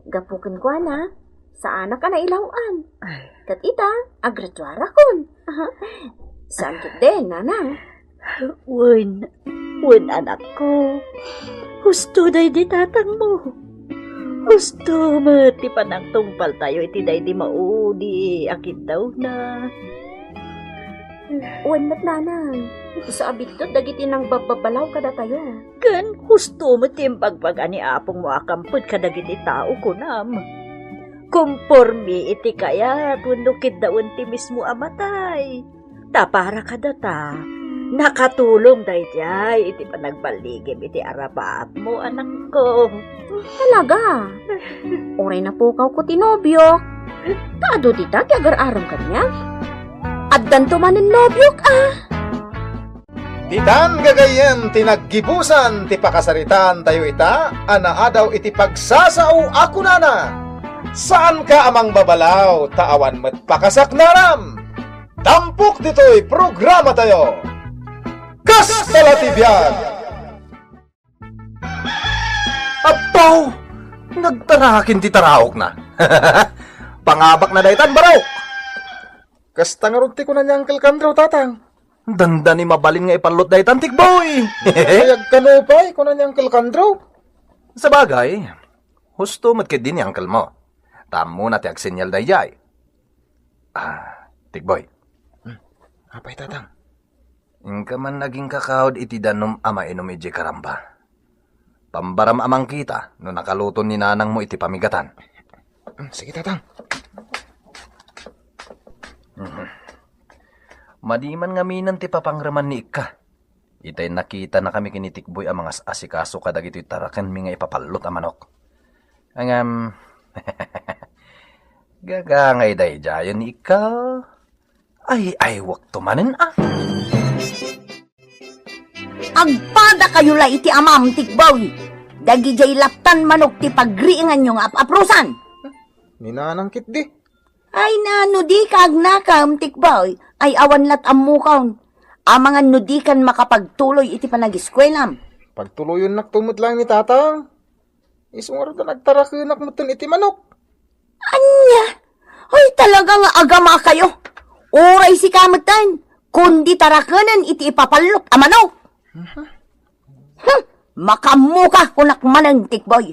Gapukin ko na. Sa anak ka na ilawan. Kat ita, agratwara kon. Saan kit din, nanang? Wen anak ko. Husto day di tatang mo. Husto mo, ti panang tungpal tayo iti day di maudi. Akit daw na. Wen mat nanang. Sa abitot, dagiti nang bababalaw kada tayo. Kan, husto mo ti pagbag ani apong mo akampod kadagiti tao ko nam. Kumpormi iti kaya tunukid daon ti mismo amatay. Tapara kadata. Nakatulong dayjay iti panagbaligim iti arabaat mo anak ko. Talaga? Oray na po kaw ko tinobyo. Taado dita ti agar-aram kanya. Addan tumanin nobyok Titan gagayen tinaggibusan ti pakasaritan tayo ita, adaw iti pagsasao ako nana. Saan ka amang babalaw, taawan met pakasak naram. Tampok dito'y programa tayo. Kastala tibiyag! Apaw! Nagtarakin ti tarawok na. Pangabak na daytan, barok! Kasta nga runti ko na niyang kalkandraw, tatang. Danda ni mabalin nga ipalot daytan, tikboy! Ayag ka no pa, ko na niyang kalkandraw. Sa bagay, husto matkid din yung mo. Tamo na ti agsinyal dayjay. Tikboy. Apay, tatang. Ingka man naging kakaod iti danom ama inom iti karamba. Pambaram amang kita no nakaluton ni nanang mo iti pamigatan. Sige, tatang. Madiman nga minan ti papangraman ni Ika. Itay nakita na kami kinitikboy ang mga asikaso kadag ito'y tarakan mi nga ipapalot ang manok. Angam, gagangay day jayon ni Ika. Ay, wak tumanin Agpada kayo la iti amam tikbaw. Dagi jay laptan manok ti pagriingan yung aprusan. Ninanangkit di. Ay na, nudi kag nakam, tikboy, ay awan lat amukaw. Amangan nudi kan makapagtuloy iti panag-eskwelam. Pagtuloyon naktumot lang ni tatang. Isungaro na nagtarakinak mo iti manok. Anya? Ay talaga nga agama kayo. Oray si kamutan. Kundi tarakanan iti ipapalok amano. Makamuka kunak manang tikboy.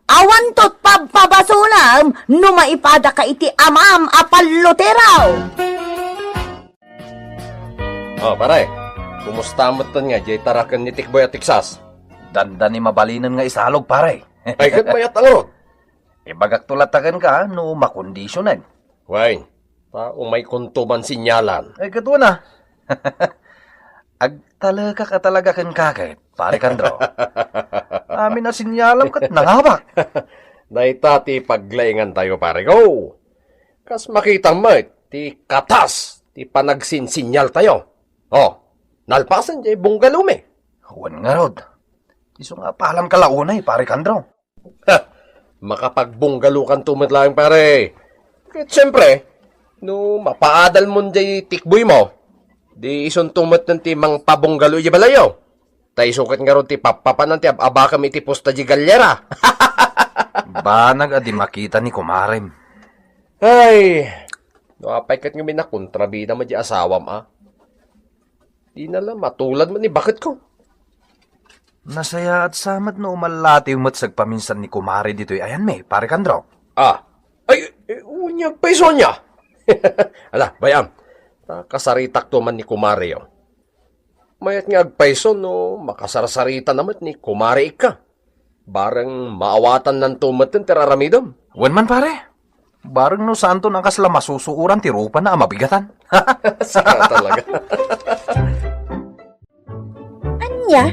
Awan tot pabpabasulam no maipada ka iti amam apaloteraw. Oh, pare. Kumusta amatan nga, jay tarakan ni Tikboy at Tiksas? Danda ni mabalinan nga isalog, pare. Ay, kat mayat ang rod. Ibagak tulatakan ka, no makondisyonan. Wayne, tao may kuntuman sinyalan. Ay, kato na. Ag talaga ka talaga kan kakit, pare Kandro. Amin na sinyalam kat nangabak. Naitati paglaingan tayo, pare. Go! Kas makita mo, ti katas, ti panagsinsinyal tayo. Oh, nalpasan jay bunggalume. Huwan nga rod. Iso nga palam kalaunay, pare Kandro. Makapagbunggalukan tumatlang, pare. Kaya siyempre, no mapaadal mo jay tikboy mo, di ison tumat ng timang pabunggalo jay balayo. Tay sukat nga ron ti papapanan ti abakam iti posta jay galyera. Banag adi makita ni kumarem. Ay, no apay kat nga minakontrabida mo jay asawam, ah. Di na lang matulad mo ni bakit ko. Nasaya at samat no umalati umatsag paminsan ni kumare dito'y ayan me, pare Kandro. Ah, ay, unyag peso niya. Ala, bayam, kasaritak to man ni kumare yun. Mayat nga agpaiso no, makasarasarita naman ni kumare ka. Barang maawatan ng tumatin tiraramidom. Wan man pare. Barang no santo nang kasla masusuuran ti rupa na mabigatan. Saka talaga. Anya?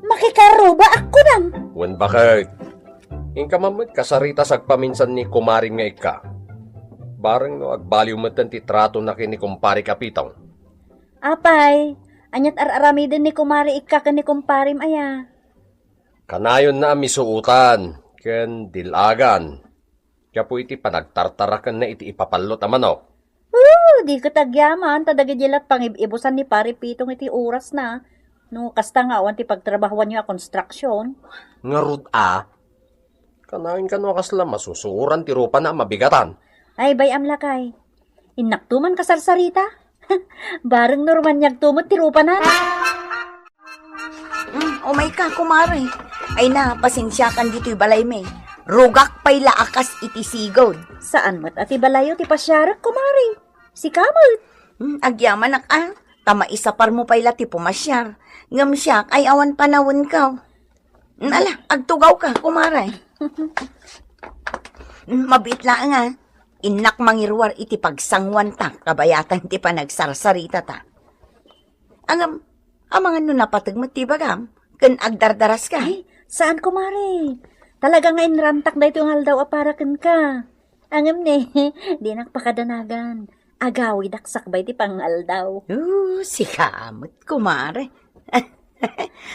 Makikaruba ako nang. Wan bakit? Ingka mamit kasarita sagpaminsan ni kumaring nga ika. Barang no agbaliw matan ti trato na kini kumpari kapitong. Apay, anyat araramidin ni kumari ika ka ni kumparim aya. Kanayon na misuutan, ken dilagan. Kaya po iti panagtartarakan na iti ipapalot amano. Di ko tagyaman, tadagajilat pangibusan ni pari pitong iti oras na. No, kasta nga awan ti pagtrabahuan niyo a construction. Ngarud a. Kanayon ka no kasla masusuran ti rupa na mabigatan. Ay, bayam lakay. Inaktuman ka sarsarita? Bareng norman niyag tumot ti rupa na. Umay ka, kumare. Ay na, pasensyakan dito'y balay me. Rugak pa'y laakas iti sigod. Saan mat ati balayo ti pasyarak kumari? Si kamot. Agyaman ak tama isapar mo pa'y lati pumasyar. Ngam siya, ay awan panawon ka. Ala, agtugaw ka, kumare. Mabit lang nga. Inak mangirwar iti pagsangwan ta, kabayatan ti panagsarsarita ta. Amangan no napatag mo ti bagam, ken agdardaras ka. Ay, saan kumari? Talaga nga inrantak na itong haldaw aparakan ka. Angam ne, di nakpakadanagan. Agawi daksakbay ti pangaldaw. Si kamot, kumare.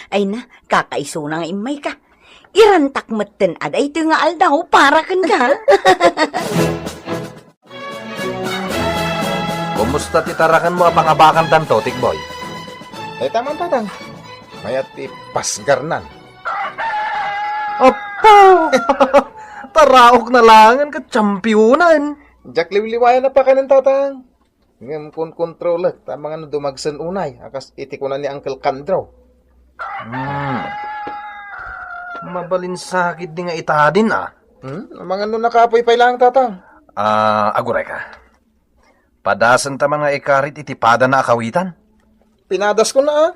Ay na, kakaiso na nga imay ka. Irantak maten aday ito nga aldaw para kan ka. Kumusta titarakan mo ang abakan tanto, Tikboy? Ay tamang tatang. Mayat pasgarnan. Opo! Taraok na langan ka championan. Jack liwliwayan na pa ka ng tatang. Ngam kun kontrol tamang ano dumagsan unay. Akas iti ko na ni Uncle Kandro. Mabalin sakit di nga itadin ah. Mga ano nakapoy pa lang tatang. Aguray ka. Padasan ta mga ikarit itipada na akawitan. Pinadas ko na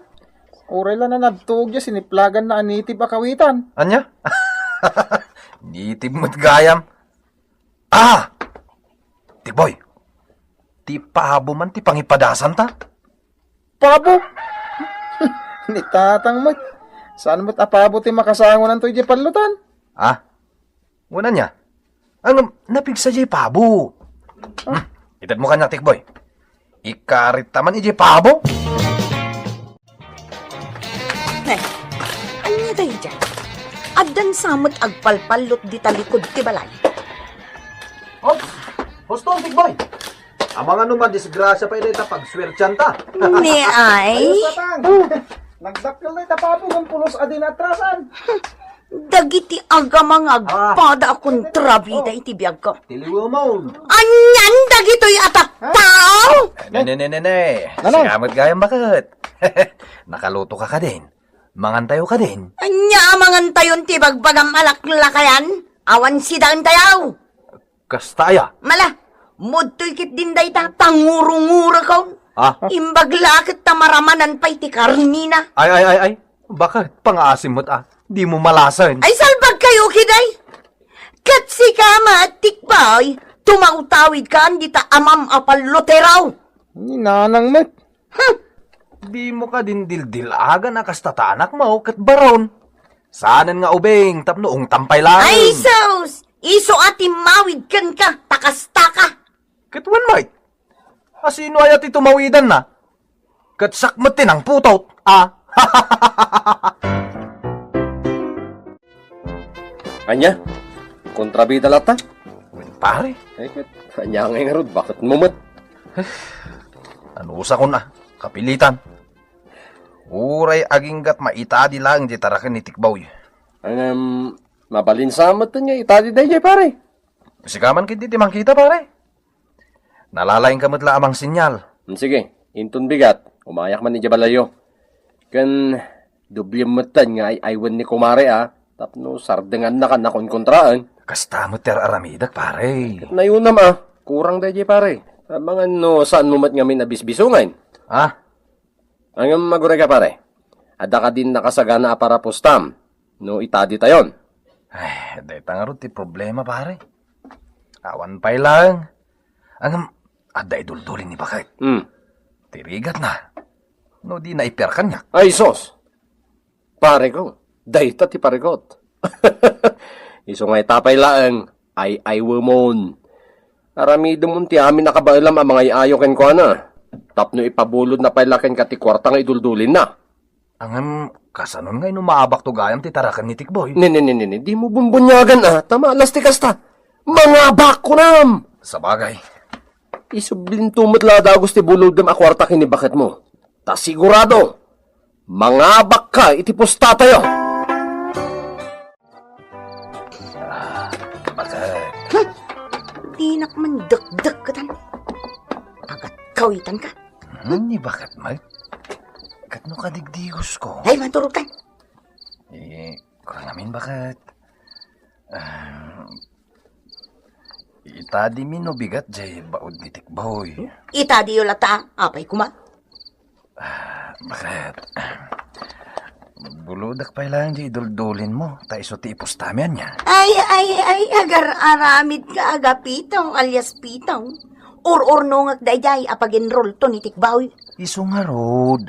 Uray lang na nabtugya siniplagan na anitib akawitan. Anya? Nitib mo't gayam. Tikboy. Ti pabo man ti pangipadasan ta. Pabo? Ni tatang mo. Saan mo't apabo ti makasangon ng to'y palutan? Wala niya. Ang napigsa jay pabo. Itad mo kanya, Tikboy. Ikarit taman ijay pabo. Anya tayo dyan? Adan samot agpalpalot di talikod ti balay. Ops! Hostong, Tikboy! Ang mga naman disgrasya pa ito pagswertyan ta. Ni ay, Tatang! Nagdakil na itapapo ng pulos adin atrasan. dagiti agamang agpada akong trabida iti biyag ko. Tiliwa mo. Anyan dagito'y atak tao! Ne. Nanay. Sikamot gayang bakit? Nakaluto ka din. Mangantayo ka din. Anya amangan tayon ti bagbagam alaklakayan. Awan sidaan tayaw. Kastaya. Mala, mudto'y kit din day ta, tangurungura ko. Ah? Imbag lakit ta maramanan pa iti karnina. Ay. Bakit? Pang-aasim mo't Di mo malasan. Ay salbag kayo kiday. Kat si kama at tikbay, tumautawid ka di ta amam apaloteraw. Ninanang met. Di mo ka din dildilagan na kastatanak mo kat baron. Sanan nga ubeng tapnoong tampay lang. Ay sos, iso ati mawid kan ka, takastaka. Katwan mait. Asino ayat ito mawidan na? Kat sakmat din ang putot. Anya? Kontrabida lata? Pare, Ay, kanya nga rod, bakit mumat? ano usa ko na? Kapilitan. Uray aginggat maitadi lang di tarakan ni Tikbaw. Mabalinsamat niya, itadi day pare. Sikaman kiti timang kita pare. Nalalaing kamot la amang sinyal. Sige, intun bigat, umayak man ni Jabalayo. Kan, dublyung matan nga ay aywan ni Kumare tapno sardengan na kan akong kontraan. Kastamot ter aramidak pare. Nayunam kurang day pare. Mga no, saan mo mat nga may nabisbisungan? Ang magure ka pare, ada ka din nakasagana para postam, no itadi tayon. Ay, dayta nga ron ti problema pare. Awan pay lang. Ang ada iduldulin ni bakit. Tirigat na. No di na iperkan niya. Ay sos, pare ko, dayta ti paregot. Iso nga itapay lang, ay wumon. Arami dumon ti amin nakabailam ang mga iayo ken ko na. Tapno ipabulod na pailaken ka ti kwarta nga iduldulin na. Ang kasanon nga inumaabak to gayam ti tarakan ni Tikboy. Nini, di mo bumbunyagan Tama, lasti kasta. Mga bako nam! Sa bagay. Isublin tumot lada gusti bulod dem akwarta kini bakit mo. Ta sigurado, mga baka itipusta tayo. Bakit? Di nakman dagdag ka tan. Agat kawitan ka. Ni bakit, Mike? Kat no kadigdigos ko. Ay, maturog tan. Kurang amin bakit? Itadi mi no bigat jay baod ni Tikboy. Itadi yung lata, apay kuma. Bakit? Buludak pa lang di iduldulin mo. Ta iso ti ipustamian niya. Ay, agar aramid ka agapitaw alias pitaw. Or nongak dayjay apag-enroll to ni Tikbaw. Iso nga rod.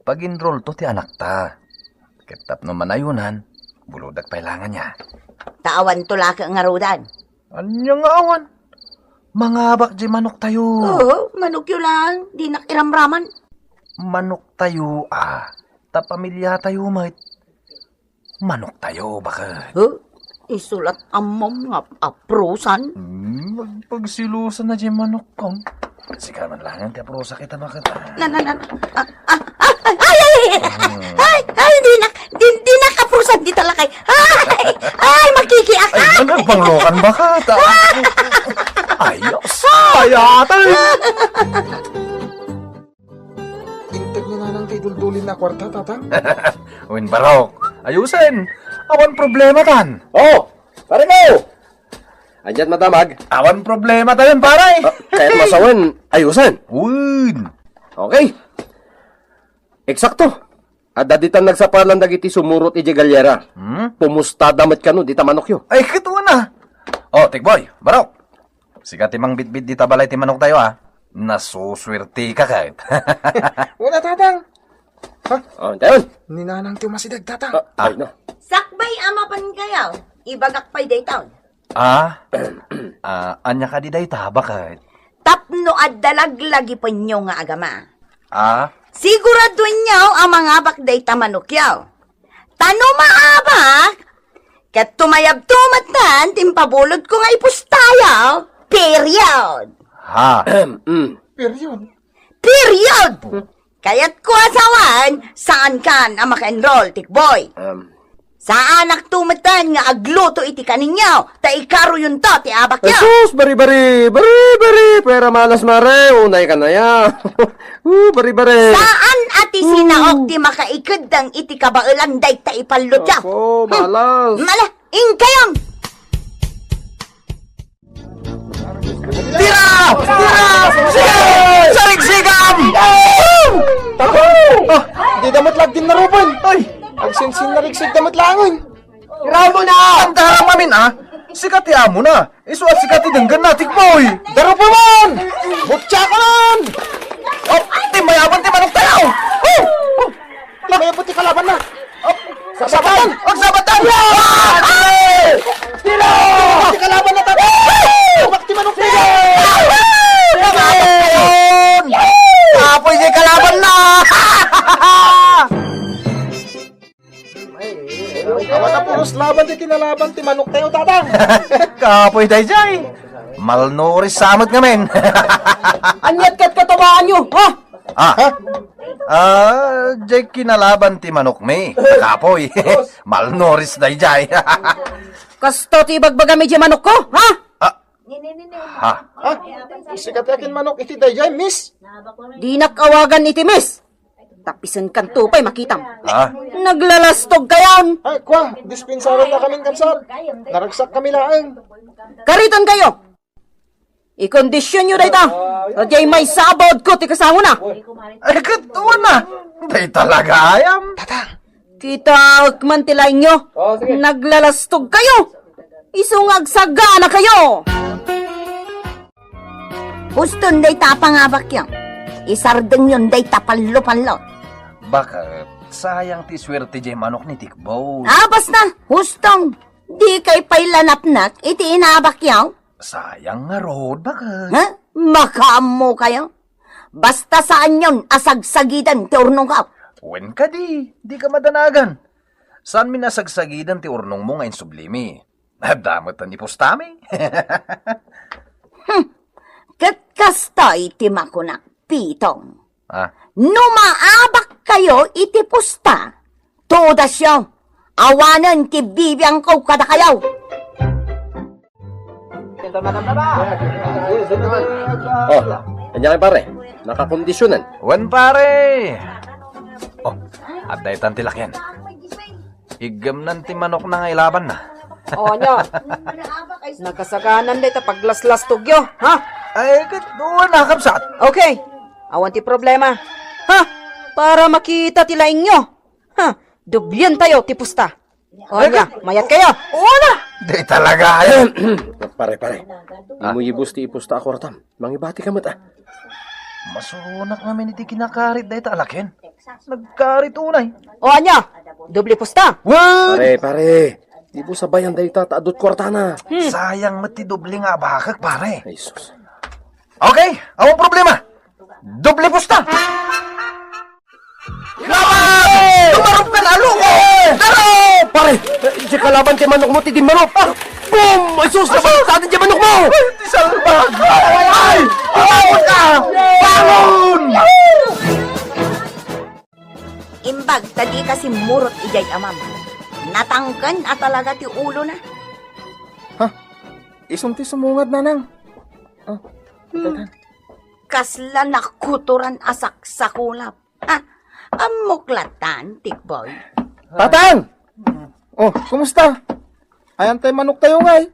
Pag-enroll to ti anak ta. Ketap no manayunan, buludak pa ilangan niya. Taawan to laka nga rodan. Anya nga awan? Mga bak di manok tayo. Oo, manok yun lang. Di nakiramraman. Manok tayo Ta pamilya tayo mate. Manok tayo bakit? Isulat amom nga aprosan. Magpagsilusan na di manok kong. Sikaman lang ang ti aprosa kita bakit? Di nakaprosan di talakay. Ay, makikiak. Nagpanglokan bakit? Ayos. Ayatan. Intag ni nanang kay duldulin na kwarta, tatang. Uwin barok. Ayusin. Awan problema tan. Oh, pare mo! Andyan matamag. Awan problema tayo pare. Kahit masawan, ayusan. Uwin. Okay. Eksakto. At daditan nagsapalan dagiti sumurot iti galyera. Pumusta damat ka no, di tamanok yo. Ay, kituwa na. Oh, Tikboy, barok. Sikat timang bitbit di tabalay ti manok tayo Nasuswerte ka kahit. Wala, tatang. Tayon. Ninanang ti masidag, tatang. Ay, no. Sakbay amapan kayaw. Ibagak pa'y daytaw. Anya ka di day ta, bakit? Tapno at dalaglagi pa nyo nga agama. Siguraduhin niyo ang mga bakday tamanukyaw. Tano maabak, Kat tumayab-tumat na, timpabulod ko nga ipustayaw. Period. Ha? Period! Kaya't ko asawan, saan kan ang maka-enroll, tikboy? Saan naktumatan nga agluto iti kaninyaw, ta ikaro yun to, ti abak yaw. Jesus, bari-bari, pera malas mare, unay ka na ya. Bari-bari. Saan ati sinaok ti makaikadang iti kabailan day ta ipalot yaw? Ako, malas. Mala, ingkayong! Tira! Sige! Sarig-sigam! Di damot lag din na rupan. Ay, agsinsin na rigsig damot langon. Tira mo na! Ang darang mamin, Sikati mo na! Isuat sikati denggan na, tikboy! Daro pa man! Butsa ko nun! Oh, timayaban ti manok tayo! Lamay ang puti kalaban na. Sabatan! Ang sabatan! Tira! Puti kalaban na tayo! Bakti manok tayo! Apoy si kalaban na! Awan na puros laban di kinalaban ti manok tayo, tatang. Kapoy tayo jay! Malnoris samot ngamin! Anyat kat katabaan nyo, ha? Jay kinalaban ti manok me. Kapoy. Malnoris tayo jay. Kasto ti bagbaga medyo manok ko, ha? Sikat yakin manok iti dayjay, miss. Di nakawagan iti miss. Tapisan kan tupay makitam. Naglalastog kayon. Ay, kwa, dispensaran na kaming kansar. Naragsak kami laang. Kariton kayo. I-kondisyon nyo dayta. Radyay may sabod ko ti kasango na. Ay, katuwa na! Day talaga ayam! Kita mantilay nyo. Naglalastog kayo. Isungag saga na kayo. Huston day tapangabak yaw. Isardeng yun day tapalo-palo. Bakit? Sayang ti swerte jay manok ni Tikbo. Basta, hustong. Di kay pailanapnak, iti inabak yaw. Sayang nga road, bakit? Ha? Makaamo kayo? Basta saan yun, asagsagidan, ti urnong ka. Wen ka di ka madanagan. Saan minasagsagidan ti urnong mo ngayon sublimi? Damot ni postami. Katkasta iti makunak, pitong. Ah, Numaabak kayo iti pusta. Toda siya, awanan ti bibiyang ko kada kayaw. Kanya pare, nakakondisyonan. wen pare! Oh, at dahi tantilak yan. Igam nan ti manok na nga ilaban na. O nyo. Nakasaganan day ta paglaslastog yo, ha? Ay, katuwa na kapsat. Okay. Awan ti problema. Ha? Para makita ti laing nyo. Ha? Dublyan tayo ti pusta. O nya, mayat kayo. Di talaga ayam. Pare. Di mo ibus ti ipusta ako ratam. Mangibati ka mat Masunak namin iti kinakarit dahi talakin. Nagkarit unay. O nya, dubli pusta. What? Pare. Di mo sabayan dahi taadot kwartana. Sayang mati doble nga bakak pare. Ay, sus. Okay, awang problema. Doble pusta. Laban! Tumarap ka lalo ko! Daro! Pare, di kalaban ti manok mo ti di manok. Boom! Ay, sus! Naman sa atin di manok mo! Ti salbag! Ay! Bangon ka! Bangon! Imbag, tadi kasi murot ijay amam. Natangkan at talaga ti ulo na. Isong ti sumungad na nang. Kasla nakuturan asak sa kulap. Amuklatan, tikboy. Tatang! Oh, kumusta? Ayan tayo manok tayo ngay.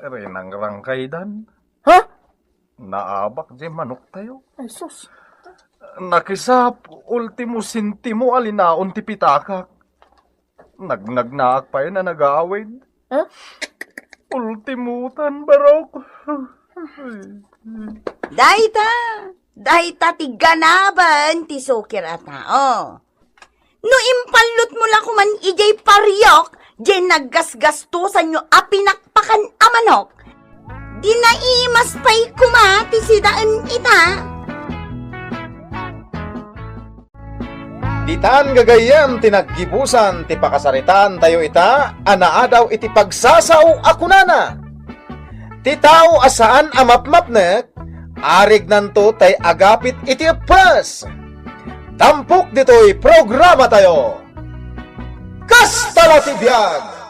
Rinang rangkay dan. Ha? Naabak di manok tayo. Ay, sus. Nakisap, ultimo sintimo alinaon ti pitakak. Nagnagnaak pa yun na nag-aawid. Ha? Ultimutan, barok. Dahita ti ganaban ti sukir at tao. No impalot mo lang kuman ijay paryok, jay naggasgastusan nyo apinakpakan amanok. Di naimas pa'y kumati si daan ita. Ditan gagayam tinaggibusan ti pakasaritan tayo ita, anaa daw iti pagsasaw ako nana. Ti tao asaan amapmapnek, arig nanto tay agapit iti pres. Tampok dito'y programa tayo. Kasta na ti biyag!